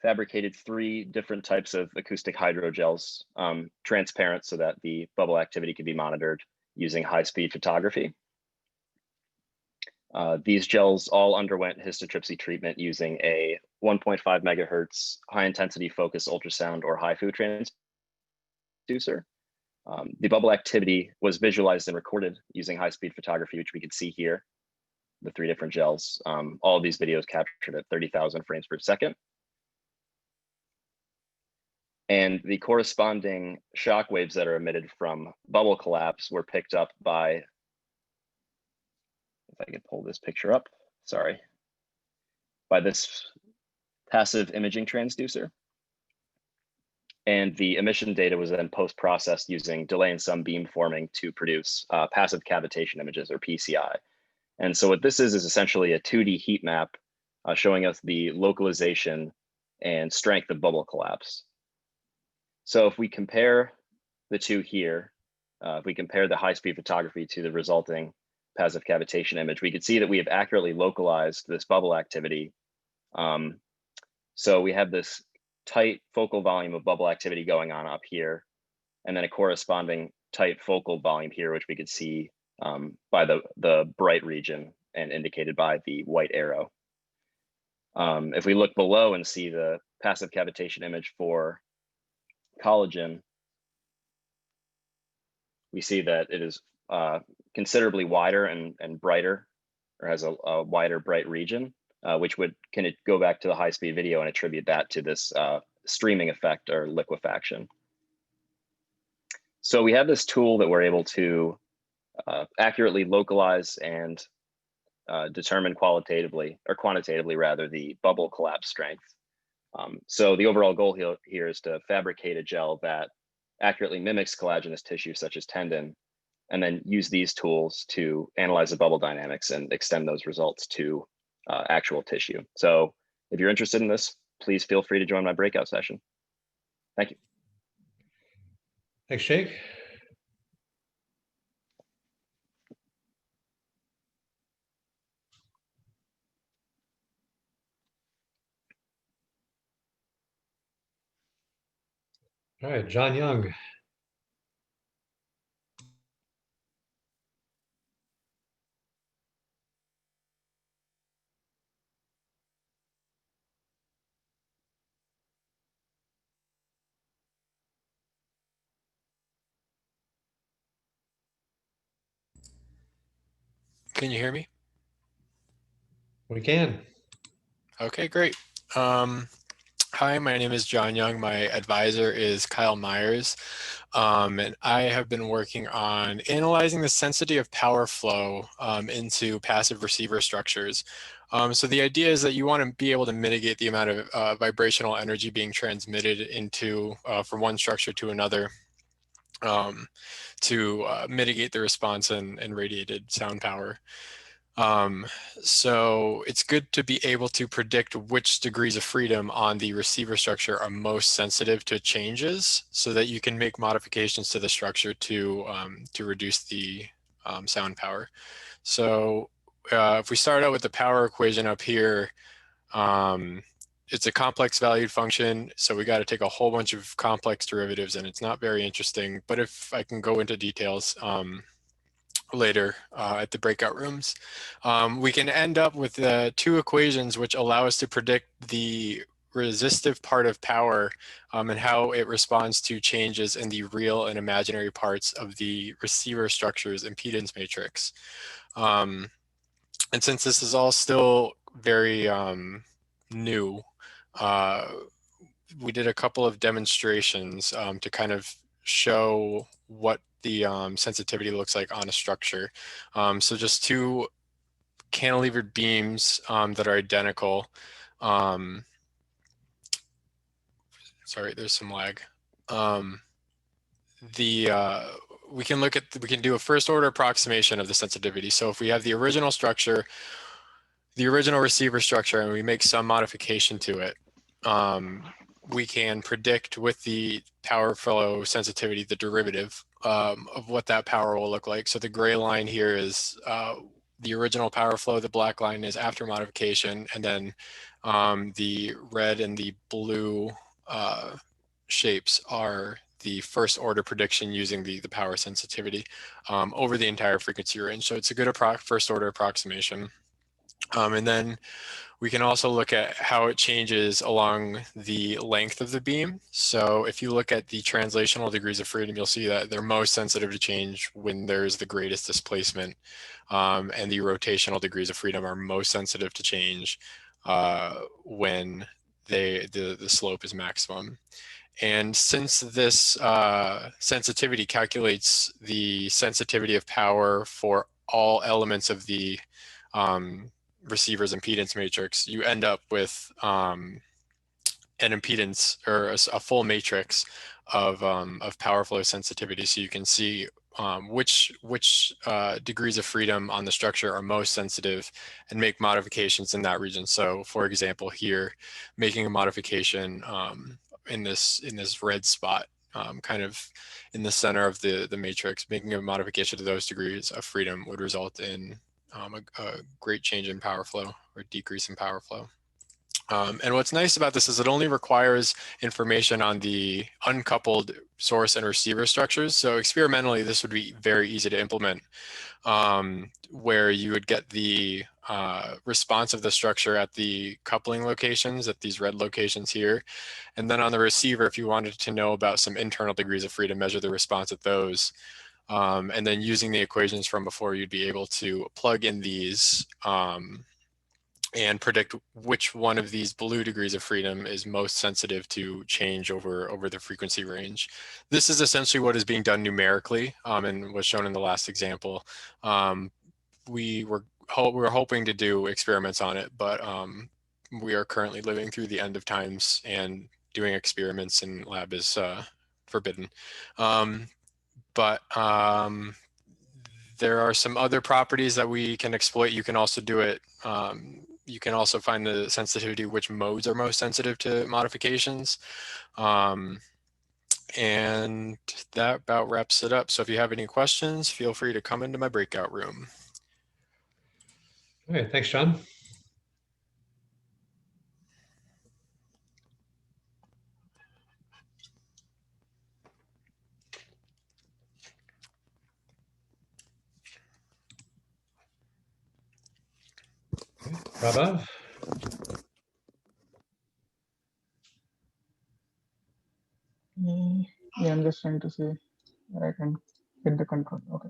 fabricated 3 different types of acoustic hydrogels, transparent so that the bubble activity can be monitored using high-speed photography. These gels all underwent histotrypsy treatment using a 1.5 megahertz high-intensity focus ultrasound or HIFU transducer. The bubble activity was visualized and recorded using high-speed photography, which we can see here, the 3 different gels. All of these videos captured at 30,000 frames per second. And the corresponding shock waves that are emitted from bubble collapse were picked up by, if I could pull this picture up, sorry, by this passive imaging transducer. And the emission data was then post-processed using delay and sum beamforming to produce passive cavitation images, or PCI. And so what this is essentially a 2D heat map showing us the localization and strength of bubble collapse. So if we compare the two here, if we compare the high-speed photography to the resulting passive cavitation image, we could see that we have accurately localized this bubble activity. So we have this tight focal volume of bubble activity going on up here, and then a corresponding tight focal volume here, which we could see by the bright region and indicated by the white arrow. If we look below and see the passive cavitation image for collagen, we see that it is considerably wider and brighter, or has a wider bright region, which can it go back to the high-speed video and attribute that to this streaming effect or liquefaction. So we have this tool that we're able to accurately localize and determine qualitatively, or quantitatively rather, the bubble collapse strength. So the overall goal here is to fabricate a gel that accurately mimics collagenous tissue such as tendon, and then use these tools to analyze the bubble dynamics and extend those results to actual tissue. So if you're interested in this, please feel free to join my breakout session. Thank you. Thanks, Jake. All right, John Young. Can you hear me? We can. Okay, great. Hi, my name is John Young. My advisor is Kyle Myers. And I have been working on analyzing the sensitivity of power flow into passive receiver structures. So the idea is that you want to be able to mitigate the amount of vibrational energy being transmitted into from one structure to another to mitigate the response and radiated sound power. So it's good to be able to predict which degrees of freedom on the receiver structure are most sensitive to changes so that you can make modifications to the structure to reduce the sound power. So if we start out with the power equation up here, it's a complex valued function. So we got to take a whole bunch of complex derivatives and it's not very interesting, but if I can go into details, later at the breakout rooms. We can end up with 2 equations which allow us to predict the resistive part of power and how it responds to changes in the real and imaginary parts of the receiver structure's impedance matrix. And since this is all still very new, we did a couple of demonstrations to kind of show what the sensitivity looks like on a structure. So just two cantilevered beams that are identical. Sorry, there's some lag. We can do a first order approximation of the sensitivity. So if we have the original structure, the original receiver structure, and we make some modification to it, we can predict with the power flow sensitivity, the derivative of what that power will look like. So the gray line here is the original power flow, the black line is after modification, and then the red and the blue shapes are the first order prediction using the power sensitivity over the entire frequency range. So it's a good first order approximation. And then we can also look at how it changes along the length of the beam. So if you look at the translational degrees of freedom, you'll see that they're most sensitive to change when there's the greatest displacement. And the rotational degrees of freedom are most sensitive to change when the slope is maximum. And since this sensitivity calculates the sensitivity of power for all elements of the receiver's impedance matrix, you end up with an impedance or a full matrix of power flow sensitivity. So you can see which degrees of freedom on the structure are most sensitive and make modifications in that region. So for example, here, making a modification in this red spot, kind of in the center of the matrix, making a modification to those degrees of freedom would result in a great change in power flow or decrease in power flow. And what's nice about this is it only requires information on the uncoupled source and receiver structures. So experimentally, this would be very easy to implement, where you would get the response of the structure at the coupling locations, at these red locations here. And then on the receiver, if you wanted to know about some internal degrees of freedom, measure the response at those. And then using the equations from before, you'd be able to plug in these and predict which one of these blue degrees of freedom is most sensitive to change over the frequency range. This is essentially what is being done numerically and was shown in the last example. We're hoping to do experiments on it, but we are currently living through the end of times, and doing experiments in lab is forbidden. But there are some other properties that we can exploit. You can also do it. You can also find the sensitivity, which modes are most sensitive to modifications. And that about wraps it up. So if you have any questions, feel free to come into my breakout room. Okay, thanks, John. Prabhav? Yeah, I'm just trying to see where I can hit the control. Okay.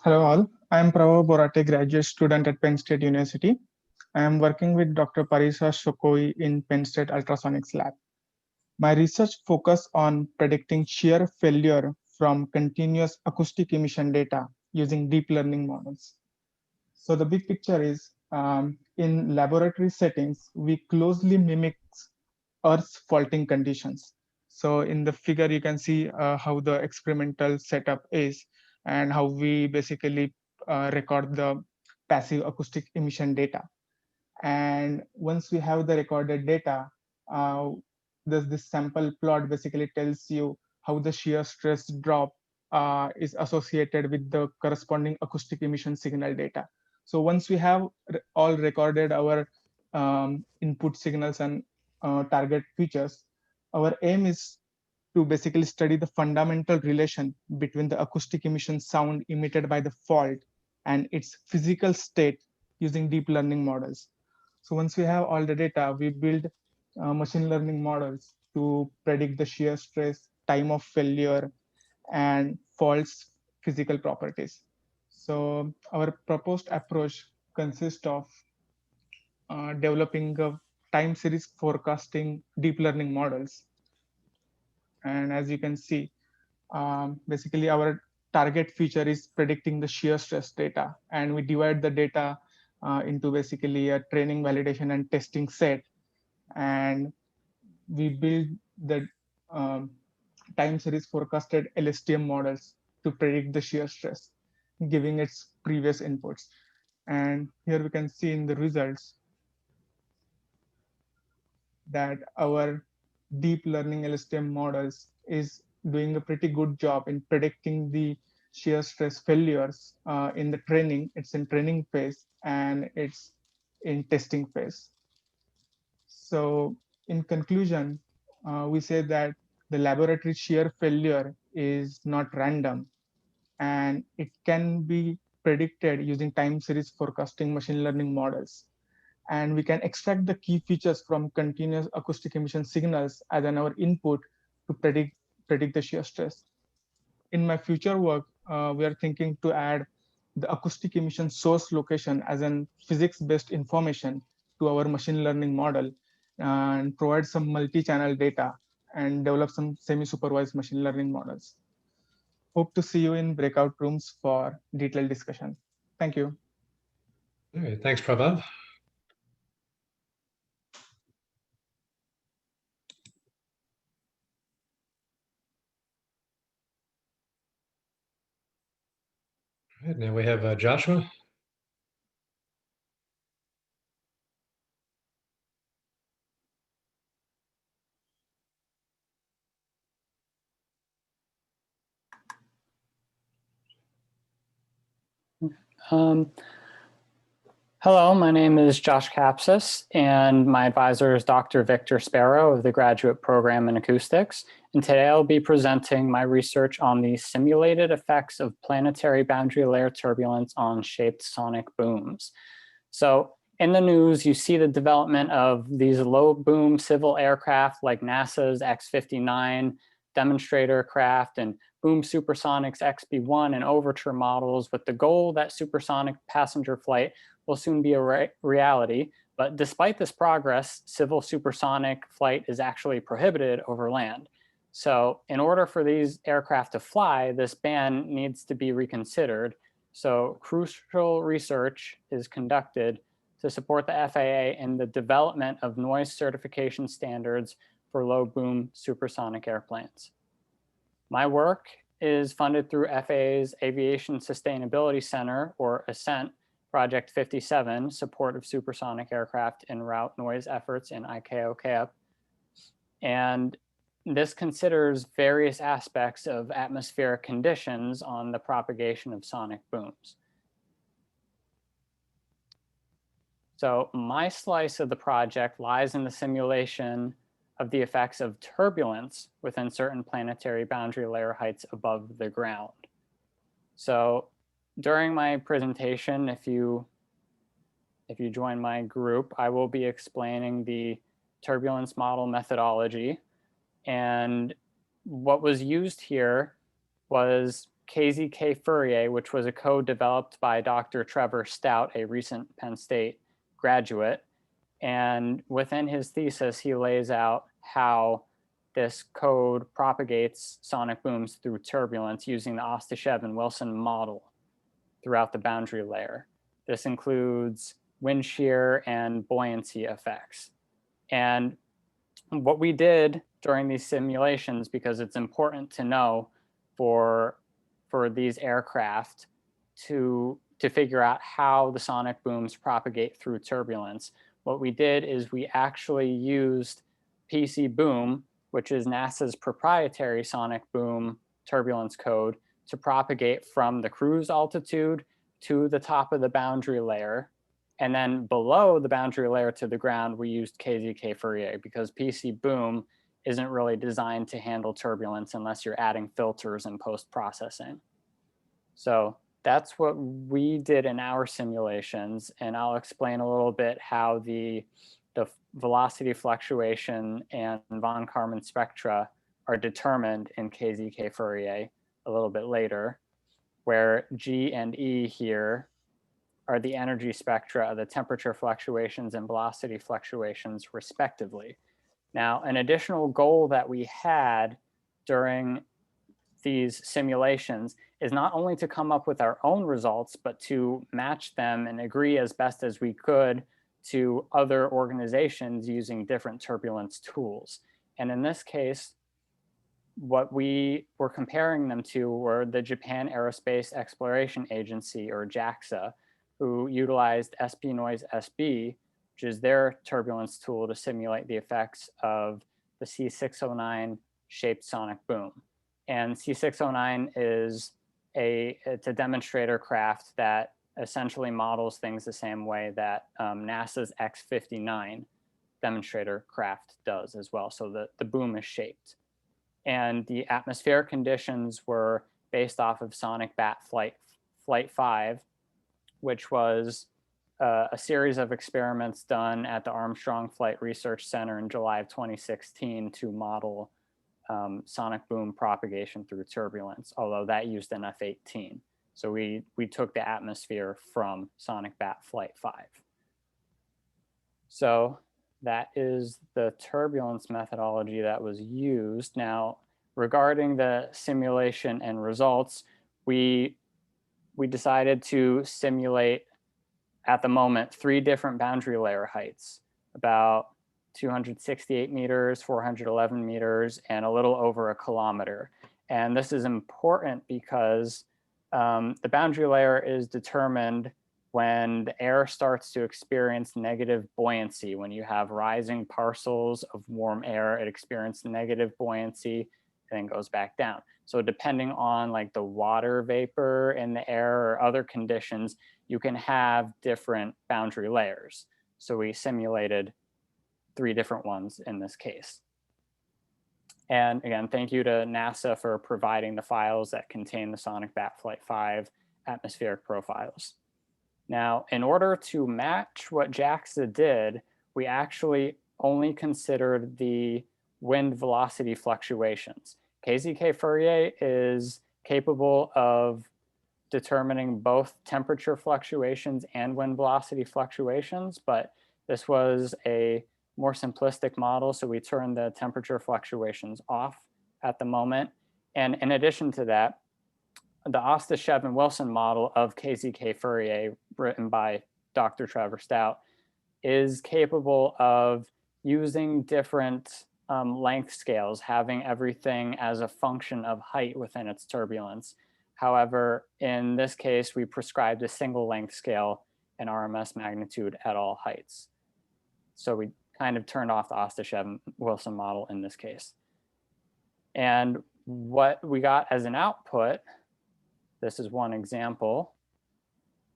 Hello all, I am Prabhav Borate, graduate student at Penn State University. I am working with Dr. Parisa Shokoi in Penn State Ultrasonics Lab. My research focus on predicting shear failure from continuous acoustic emission data using deep learning models. So the big picture is in laboratory settings, we closely mimic Earth's faulting conditions. So in the figure, you can see how the experimental setup is and how we basically record the passive acoustic emission data. And once we have the recorded data, this sample plot basically tells you how the shear stress drop is associated with the corresponding acoustic emission signal data. So once we have all recorded our input signals and target features, our aim is to basically study the fundamental relation between the acoustic emission sound emitted by the fault and its physical state using deep learning models. So once we have all the data, we build machine learning models to predict the shear stress, time of failure, and faults physical properties. So our proposed approach consists of developing a time series forecasting deep learning models And as you can see, basically our target feature is predicting the shear stress data. And we divide the data into basically a training, validation, and testing set. And we build the time series forecasted LSTM models to predict the shear stress, giving its previous inputs. And here we can see in the results that our deep learning LSTM models is doing a pretty good job in predicting the shear stress failures in the training. It's in training phase and it's in testing phase. So in conclusion, we say that the laboratory shear failure is not random and it can be predicted using time series forecasting machine learning models. And we can extract the key features from continuous acoustic emission signals as our input to predict the shear stress. In my future work, we are thinking to add the acoustic emission source location as an physics-based information to our machine learning model and provide some multi-channel data and develop some semi-supervised machine learning models. Hope to see you in breakout rooms for detailed discussion. Thank you. All right, thanks, Prabhav. All right, now we have Joshua. Hello, my name is Josh Kapsis, and my advisor is Dr. Victor Sparrow of the Graduate Program in Acoustics. And today I'll be presenting my research on the simulated effects of planetary boundary layer turbulence on shaped sonic booms. So in the news, you see the development of these low boom civil aircraft like NASA's X-59 demonstrator craft and Boom Supersonics XB-1 and Overture models with the goal that supersonic passenger flight will soon be a reality. But despite this progress, civil supersonic flight is actually prohibited over land. So in order for these aircraft to fly, this ban needs to be reconsidered. So crucial research is conducted to support the FAA in the development of noise certification standards for low boom supersonic airplanes. My work is funded through FAA's Aviation Sustainability Center, or ASCENT, Project 57, support of supersonic aircraft en route noise efforts in ICAO-CAP. And this considers various aspects of atmospheric conditions on the propagation of sonic booms. So my slice of the project lies in the simulation of the effects of turbulence within certain planetary boundary layer heights above the ground. So during my presentation, if you join my group, I will be explaining the turbulence model methodology. And what was used here was KZK Fourier, which was a code developed by Dr. Trevor Stout, a recent Penn State graduate. And within his thesis, he lays out how this code propagates sonic booms through turbulence using the Ostashev and Wilson model throughout the boundary layer. This includes wind shear and buoyancy effects. And what we did during these simulations, because it's important to know for these aircraft to figure out how the sonic booms propagate through turbulence, what we did is we actually used PC Boom, which is NASA's proprietary sonic boom turbulence code, to propagate from the cruise altitude to the top of the boundary layer. And then below the boundary layer to the ground, we used KZK Fourier because PC Boom isn't really designed to handle turbulence unless you're adding filters and post-processing. So that's what we did in our simulations. And I'll explain a little bit how the velocity fluctuation and von Karman spectra are determined in KZK Fourier a little bit later, where G and E here are the energy spectra of the temperature fluctuations and velocity fluctuations respectively. Now, an additional goal that we had during these simulations is not only to come up with our own results, but to match them and agree as best as we could to other organizations using different turbulence tools. And in this case, what we were comparing them to were the Japan Aerospace Exploration Agency, or JAXA, who utilized SPNoise-SB, which is their turbulence tool to simulate the effects of the C609 shaped sonic boom. And C609 is it's a demonstrator craft that essentially models things the same way that NASA's X-59 demonstrator craft does as well. So the boom is shaped. And the atmospheric conditions were based off of Sonic Bat Flight 5, which was a series of experiments done at the Armstrong Flight Research Center in July of 2016 to model sonic boom propagation through turbulence, although that used an F-18. So we took the atmosphere from Sonic Bat Flight 5. So that is the turbulence methodology that was used. Now, regarding the simulation and results, we decided to simulate, at the moment, 3 different boundary layer heights, about 268 meters, 411 meters, and a little over 1 kilometer. And this is important because the boundary layer is determined when the air starts to experience negative buoyancy. When you have rising parcels of warm air, it experiences negative buoyancy and then goes back down. So depending on like the water vapor in the air or other conditions, you can have different boundary layers. So we simulated 3 different ones in this case. And again, thank you to NASA for providing the files that contain the Sonic Bat Flight 5 atmospheric profiles. Now, in order to match what JAXA did, we actually only considered the wind velocity fluctuations. KZK Fourier is capable of determining both temperature fluctuations and wind velocity fluctuations, but this was a more simplistic model, so we turned the temperature fluctuations off at the moment. And in addition to that, the Ostashev and Wilson model of KZK Fourier, written by Dr. Trevor Stout, is capable of using different length scales, having everything as a function of height within its turbulence. However, in this case, we prescribed a single length scale and RMS magnitude at all heights. So we kind of turned off the Ostashev and Wilson model in this case. And what we got as an output, this is one example.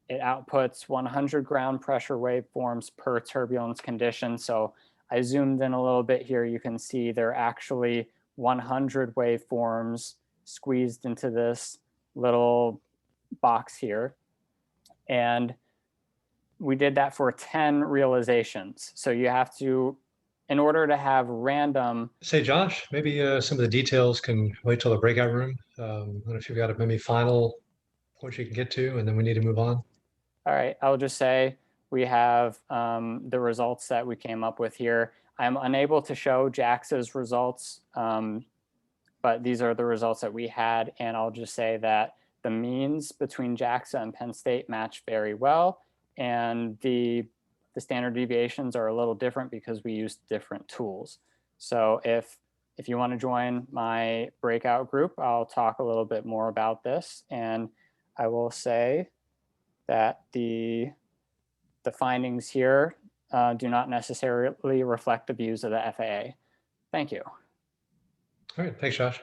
It outputs 100 ground pressure waveforms per turbulence condition. So I zoomed in a little bit here. You can see there are actually 100 waveforms squeezed into this little box here. And we did that for 10 realizations. So you have to, in order to have random. Say, Josh, maybe some of the details can wait till the breakout room. I don't know if you've got maybe final points you can get to, and then we need to move on. All right, I'll just say we have the results that we came up with here. I'm unable to show JAXA's results, but these are the results that we had. And I'll just say that the means between JAXA and Penn State match very well. And the standard deviations are a little different because we use different tools. So if you want to join my breakout group, I'll talk a little bit more about this. And I will say that the findings here do not necessarily reflect the views of the FAA. Thank you. All right, thanks, Josh.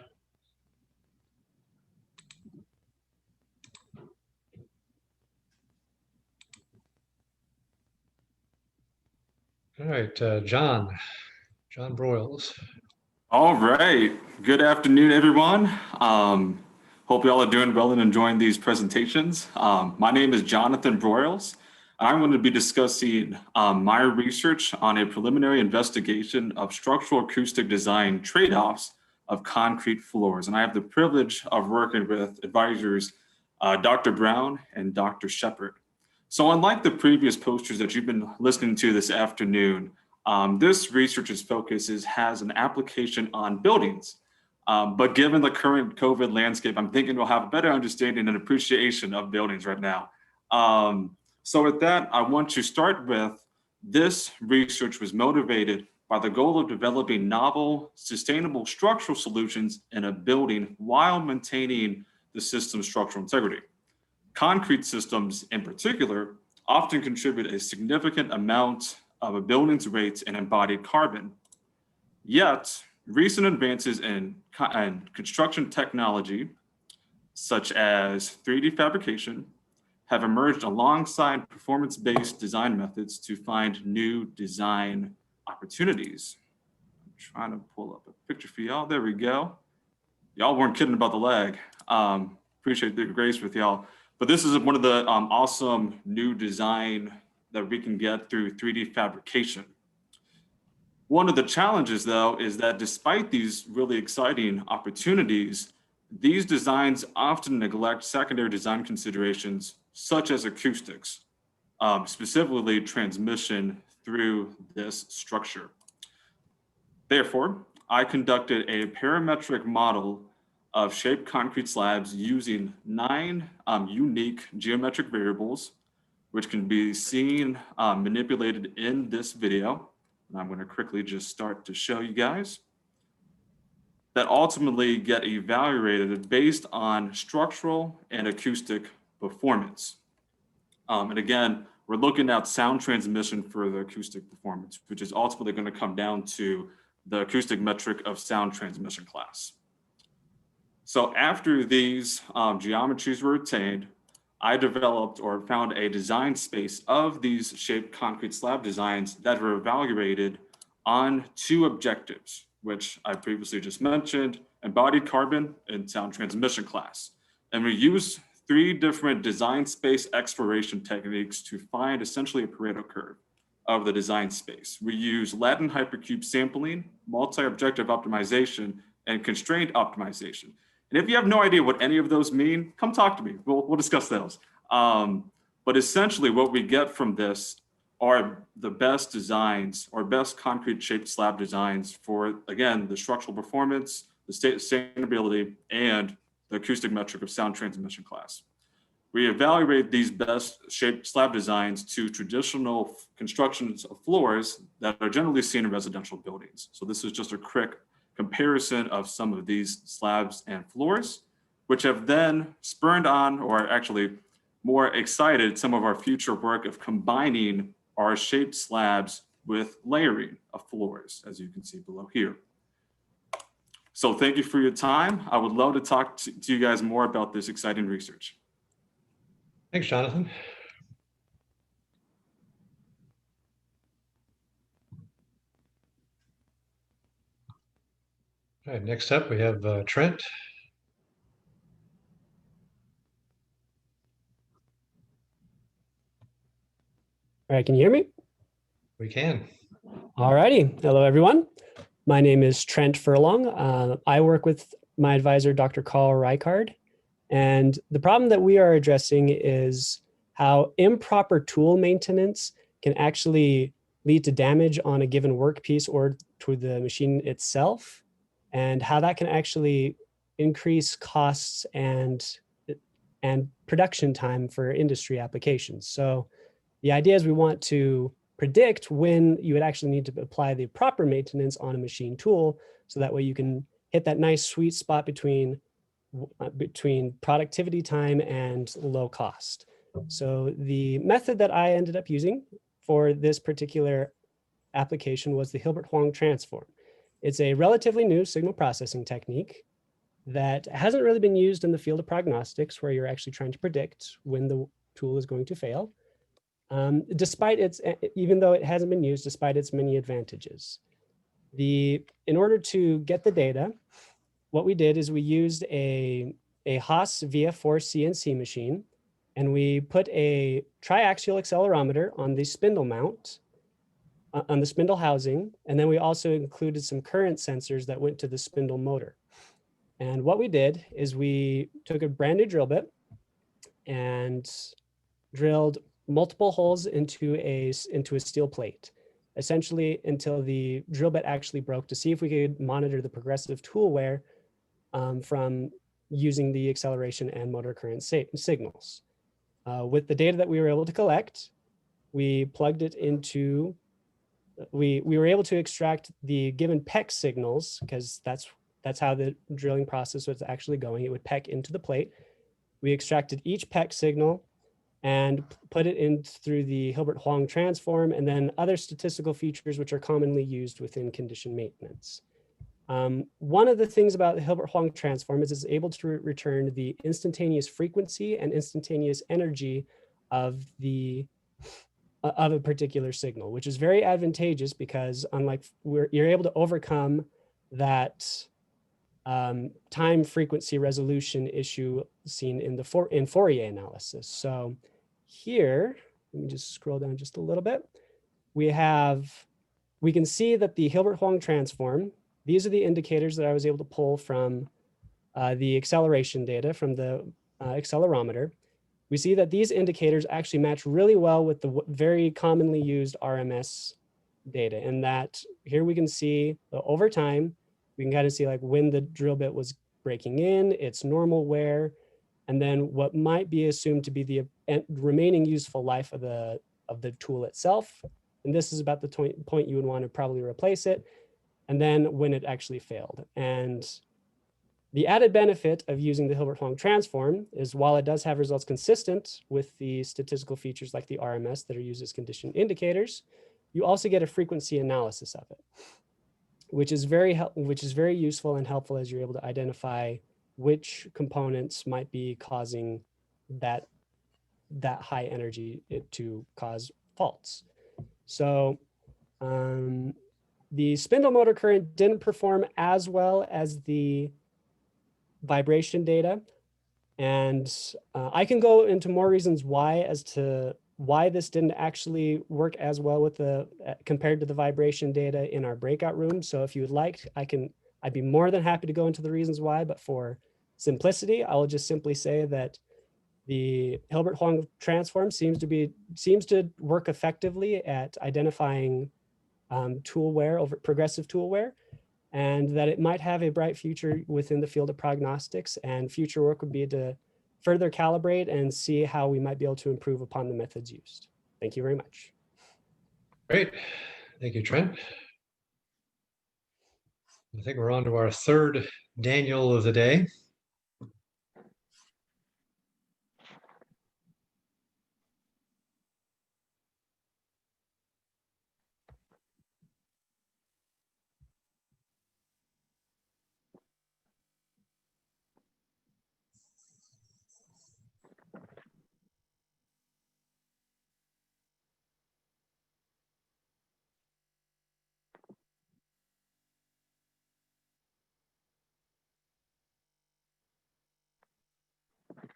All right, John Broyles. All right. Good afternoon, everyone. Hope you all are doing well and enjoying these presentations. My name is Jonathan Broyles. I'm going to be discussing my research on a preliminary investigation of structural acoustic design trade-offs of concrete floors. And I have the privilege of working with advisors Dr. Brown and Dr. Shepard. So unlike the previous posters that you've been listening to this afternoon, this researcher's focus has an application on buildings. But given the current COVID landscape, I'm thinking we'll have a better understanding and appreciation of buildings right now. So with that, I want to start with this research was motivated by the goal of developing novel, sustainable structural solutions in a building while maintaining the system's structural integrity. Concrete systems in particular often contribute a significant amount of a building's weight and embodied carbon. Yet, recent advances in construction technology, such as 3D fabrication, have emerged alongside performance-based design methods to find new design opportunities. I'm trying to pull up a picture for y'all. There we go. Y'all weren't kidding about the lag. Appreciate the grace with y'all. But this is one of the awesome new design that we can get through 3D fabrication. One of the challenges, though, is that despite these really exciting opportunities, these designs often neglect secondary design considerations such as acoustics, specifically transmission through this structure. Therefore, I conducted a parametric model of shaped concrete slabs using 9 unique geometric variables, which can be seen manipulated in this video. And I'm going to quickly just start to show you guys that ultimately get evaluated based on structural and acoustic performance. And again, we're looking at sound transmission for the acoustic performance, which is ultimately going to come down to the acoustic metric of sound transmission class. So after these geometries were attained, I developed or found a design space of these shaped concrete slab designs that were evaluated on 2 objectives, which I previously just mentioned, embodied carbon and sound transmission class. And we used 3 different design space exploration techniques to find essentially a Pareto curve of the design space. We use Latin hypercube sampling, multi-objective optimization, and constraint optimization. And if you have no idea what any of those mean, come talk to me. We'll discuss those. But essentially what we get from this are the best designs or best concrete shaped slab designs for, again, the structural performance, the sustainability, and the acoustic metric of sound transmission class. We evaluate these best shaped slab designs to traditional constructions of floors that are generally seen in residential buildings. So this is just a quick comparison of some of these slabs and floors, which have then spurned on, or actually more excited, some of our future work of combining our shaped slabs with layering of floors, as you can see below here. So thank you for your time. I would love to talk to you guys more about this exciting research. Thanks, Jonathan. All right, next up we have Trent. All right, can you hear me? We can. All righty. Hello, everyone. My name is Trent Furlong. I work with my advisor, Dr. Carl Reichardt. And the problem that we are addressing is how improper tool maintenance can actually lead to damage on a given workpiece or to the machine itself, and how that can actually increase costs and production time for industry applications. So the idea is we want to predict when you would actually need to apply the proper maintenance on a machine tool, so that way you can hit that nice sweet spot between productivity time and low cost. So the method that I ended up using for this particular application was the Hilbert-Huang transform. It's a relatively new signal processing technique that hasn't really been used in the field of prognostics, where you're actually trying to predict when the tool is going to fail. Even though it hasn't been used, despite its many advantages. In order to get the data, what we did is we used a Haas VF4 CNC machine, and we put a triaxial accelerometer on the spindle mount, on the spindle housing, and then we also included some current sensors that went to the spindle motor. And what we did is we took a brand new drill bit and drilled multiple holes into a steel plate, essentially until the drill bit actually broke, to see if we could monitor the progressive tool wear from using the acceleration and motor current signals. With the data that we were able to collect, we plugged it into, we were able to extract the given PEC signals, because that's how the drilling process was actually going. It would PEC into the plate. We extracted each PEC signal and put it in through the Hilbert-Huang transform, and then other statistical features which are commonly used within condition maintenance. One of the things about the Hilbert-Huang transform is it's able to return the instantaneous frequency and instantaneous energy of a particular signal, which is very advantageous because unlike you're able to overcome that time frequency resolution issue seen in Fourier analysis. So here, let me just scroll down just a little bit. We can see that the Hilbert-Huang transform, these are the indicators that I was able to pull from the acceleration data from the accelerometer. We see that these indicators actually match really well with the very commonly used RMS data, and that here we can see over time, we can kind of see like when the drill bit was breaking in, its normal wear, and then what might be assumed to be the remaining useful life of the tool itself. And this is about the point you would want to probably replace it, and then when it actually failed. And the added benefit of using the Hilbert-Huang transform is while it does have results consistent with the statistical features like the RMS that are used as condition indicators, you also get a frequency analysis of it, which is very useful and helpful as you're able to identify which components might be causing that high energy to cause faults. So the spindle motor current didn't perform as well as the vibration data. And I can go into more reasons why as to why this didn't actually work as well with compared to the vibration data in our breakout room. So if you would like, I'd be more than happy to go into the reasons why, but for simplicity, I will just simply say that the Hilbert-Huang transform seems to work effectively at identifying tool wear over progressive tool wear, and that it might have a bright future within the field of prognostics, and future work would be to further calibrate and see how we might be able to improve upon the methods used. Thank you very much. Great. Thank you, Trent. I think we're on to our third Daniel of the day.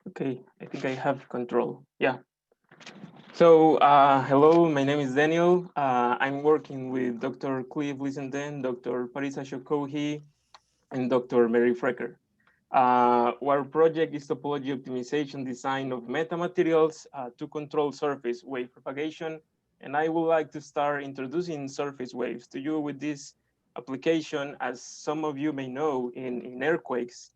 Okay, I think I have control. Yeah. So hello, my name is Daniel. I'm working with Dr. Cliff Lissenden, Dr. Parisa Shokohi, and Dr. Mary Frecker. Our project is topology optimization design of metamaterials to control surface wave propagation. And I would like to start introducing surface waves to you with this application. As some of you may know, in earthquakes,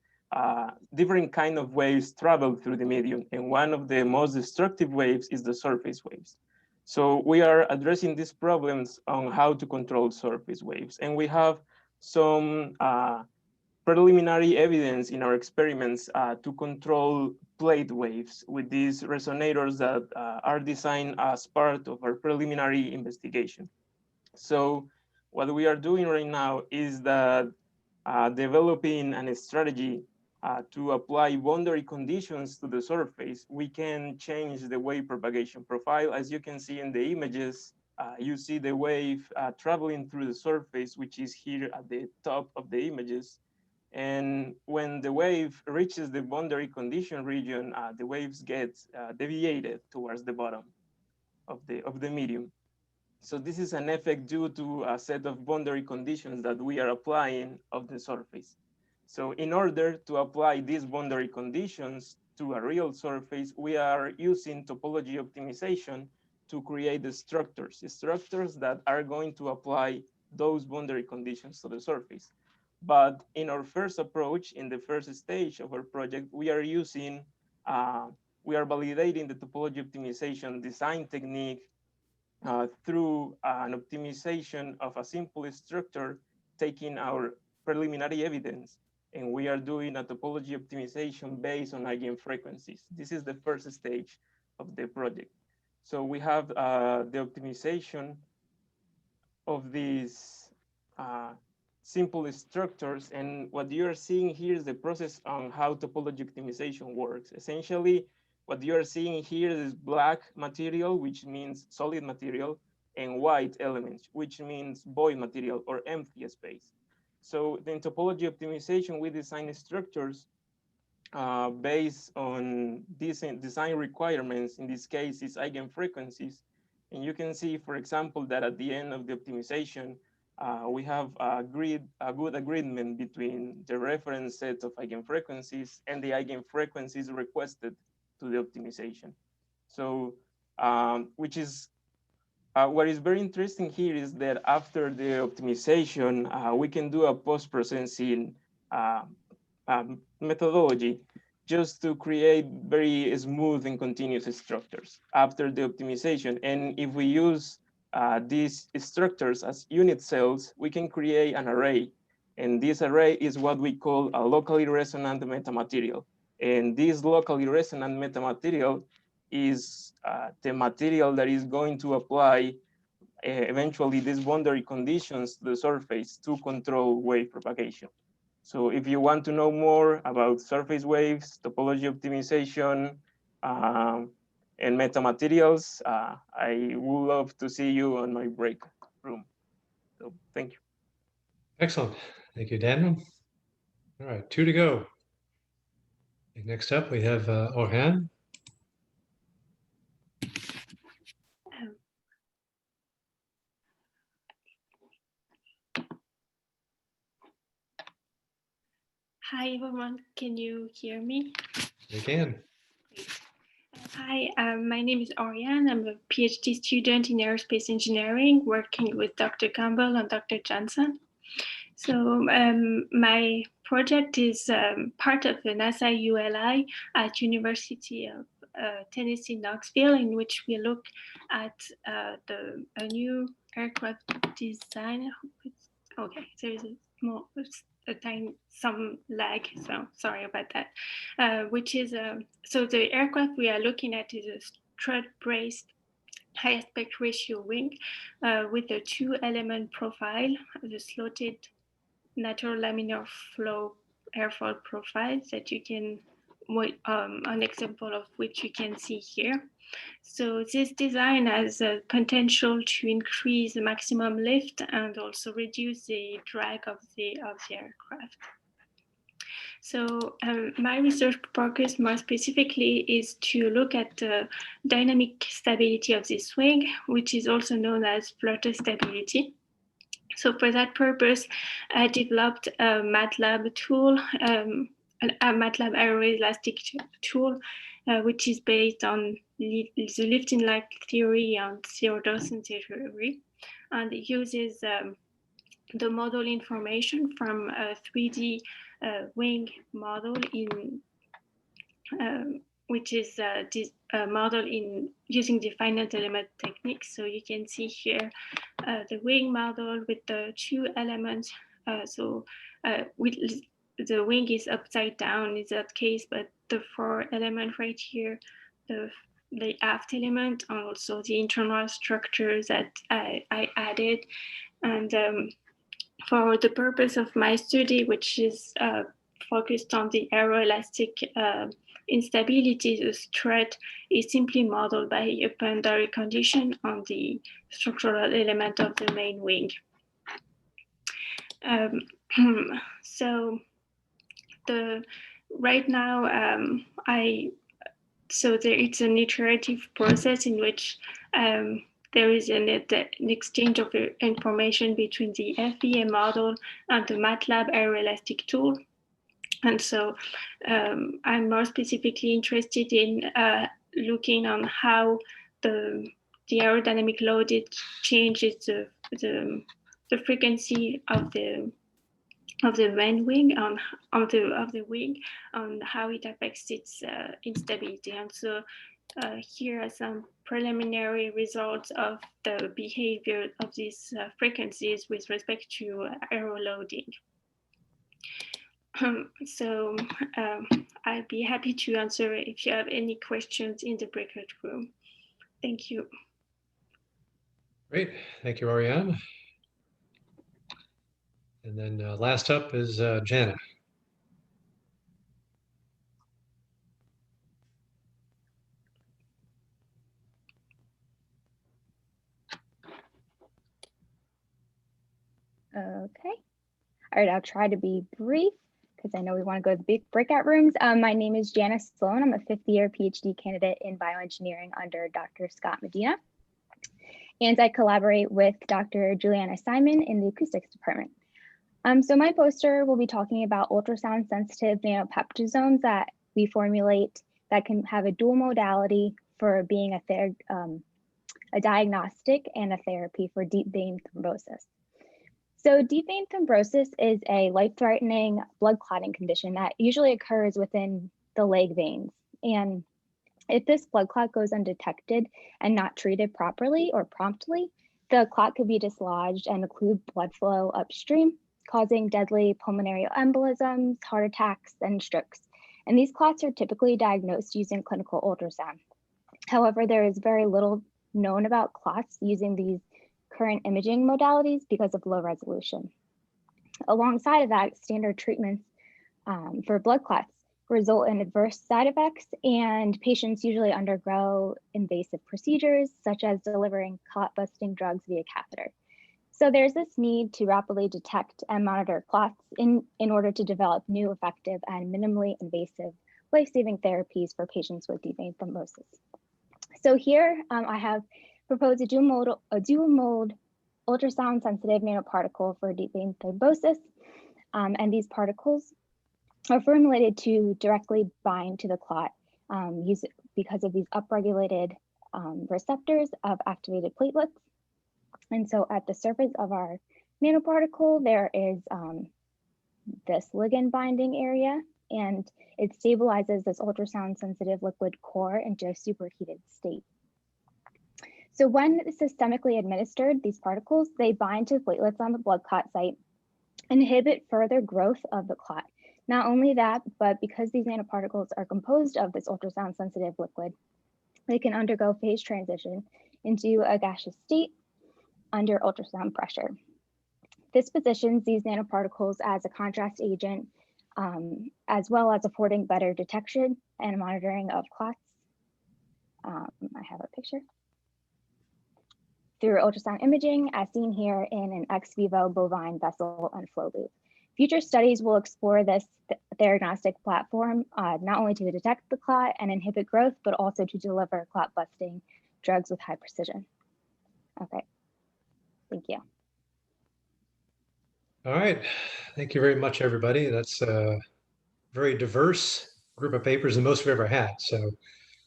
different kind of waves travel through the medium, and one of the most destructive waves is the surface waves. So we are addressing these problems on how to control surface waves, and we have some preliminary evidence in our experiments to control plate waves with these resonators that are designed as part of our preliminary investigation. So what we are doing right now is that developing a strategy to apply boundary conditions to the surface. We can change the wave propagation profile. As you can see in the images, you see the wave traveling through the surface, which is here at the top of the images. And when the wave reaches the boundary condition region, the waves get deviated towards the bottom of the medium. So this is an effect due to a set of boundary conditions that we are applying of the surface. So in order to apply these boundary conditions to a real surface, we are using topology optimization to create the structures that are going to apply those boundary conditions to the surface. But in our first approach, in the first stage of our project, we are using, we are validating the topology optimization design technique through an optimization of a simple structure, taking our preliminary evidence. And we are doing a topology optimization based on eigenfrequencies. This is the first stage of the project. So we have the optimization of these simple structures. And what you're seeing here is the process on how topology optimization works. Essentially, what you're seeing here is black material, which means solid material, and white elements, which means void material or empty space. So in topology optimization, we design structures based on design requirements. In this case, it's eigenfrequencies. And you can see, for example, that at the end of the optimization, we have a good agreement between the reference set of eigenfrequencies and the eigenfrequencies requested to the optimization. So, which is, what is very interesting here is that after the optimization, we can do a post-processing methodology just to create very smooth and continuous structures after the optimization. And if we use these structures as unit cells, we can create an array. And this array is what we call a locally resonant metamaterial. And this locally resonant metamaterial is the material that is going to apply eventually these boundary conditions to the surface to control wave propagation. So if you want to know more about surface waves, topology optimization, and metamaterials, I would love to see you on my break room. So thank you. Excellent. Thank you, Daniel. All right, 2 to go. Next up, we have Orhan. Hi, everyone. Can you hear me? We can. Hi, my name is Oriane. I'm a PhD student in aerospace engineering, working with Dr. Campbell and Dr. Johnson. So my project is part of the NASA ULI at University of Tennessee, Knoxville, in which we look at a new aircraft design. Okay, there is some lag, so sorry about that. Which is so the aircraft we are looking at is a strut-braced high aspect ratio wing with a 2-element profile, the slotted natural laminar flow airfoil profiles that you can, an example of which you can see here. So this design has a potential to increase the maximum lift and also reduce the drag of the aircraft. So my research focus more specifically is to look at the dynamic stability of this wing, which is also known as flutter stability. So for that purpose, I developed a MATLAB tool, a MATLAB aeroelastic tool, which is based on the lifting lag theory and Theodosian theory. And it uses the model information from a 3D wing model in which is this model in using the finite element technique. So you can see here the wing model with the 2 elements. With the wing is upside down in that case, but the 4 element right here, the aft element, and also the internal structures that I added. And for the purpose of my study, which is focused on the aeroelastic instability, the strut is simply modeled by a boundary condition on the structural element of the main wing. So right now it's an iterative process in which there is an exchange of information between the FEA model and the MATLAB aeroelastic tool. And so I'm more specifically interested in looking on how the aerodynamic load changes the frequency of the main wing of the wing on how it affects its instability. And so here are some preliminary results of the behavior of these frequencies with respect to aero loading. I'd be happy to answer if you have any questions in the breakout room. Thank you. Great, thank you, Ariane. And then last up is Jana. Okay. All right, I'll try to be brief because I know we want to go to the big breakout rooms. My name is Janice Sloan. I'm a 5th-year PhD candidate in bioengineering under Dr. Scott Medina. And I collaborate with Dr. Juliana Simon in the acoustics department. So my poster will be talking about ultrasound sensitive nanopeptidomes that we formulate that can have a dual modality for being a diagnostic and a therapy for deep vein thrombosis. So deep vein thrombosis is a life-threatening blood clotting condition that usually occurs within the leg veins. And if this blood clot goes undetected and not treated properly or promptly, the clot could be dislodged and occlude blood flow upstream, causing deadly pulmonary embolisms, heart attacks, and strokes. And these clots are typically diagnosed using clinical ultrasound. However, there is very little known about clots using these current imaging modalities because of low resolution. Alongside of that, standard treatments for blood clots result in adverse side effects, and patients usually undergo invasive procedures such as delivering clot-busting drugs via catheter. So there's this need to rapidly detect and monitor clots in order to develop new, effective, and minimally invasive life-saving therapies for patients with deep vein thrombosis. So here I have proposed a dual mode ultrasound sensitive nanoparticle for deep vein thrombosis. And these particles are formulated to directly bind to the clot because of these upregulated receptors of activated platelets. And so at the surface of our nanoparticle, there is this ligand binding area, and it stabilizes this ultrasound sensitive liquid core into a superheated state. So when systemically administered, these particles, they bind to platelets on the blood clot site, inhibit further growth of the clot. Not only that, but because these nanoparticles are composed of this ultrasound sensitive liquid, they can undergo phase transition into a gaseous state under ultrasound pressure. This positions these nanoparticles as a contrast agent, as well as affording better detection and monitoring of clots. I have a picture. Through ultrasound imaging, as seen here in an ex vivo bovine vessel and flow loop. Future studies will explore this theranostic platform, not only to detect the clot and inhibit growth, but also to deliver clot-busting drugs with high precision. Okay, thank you. All right, thank you very much, everybody. That's a very diverse group of papers, the most we've ever had. So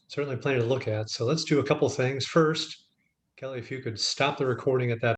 certainly plenty to look at. So let's do a couple things. First, Kelly, if you could stop the recording at that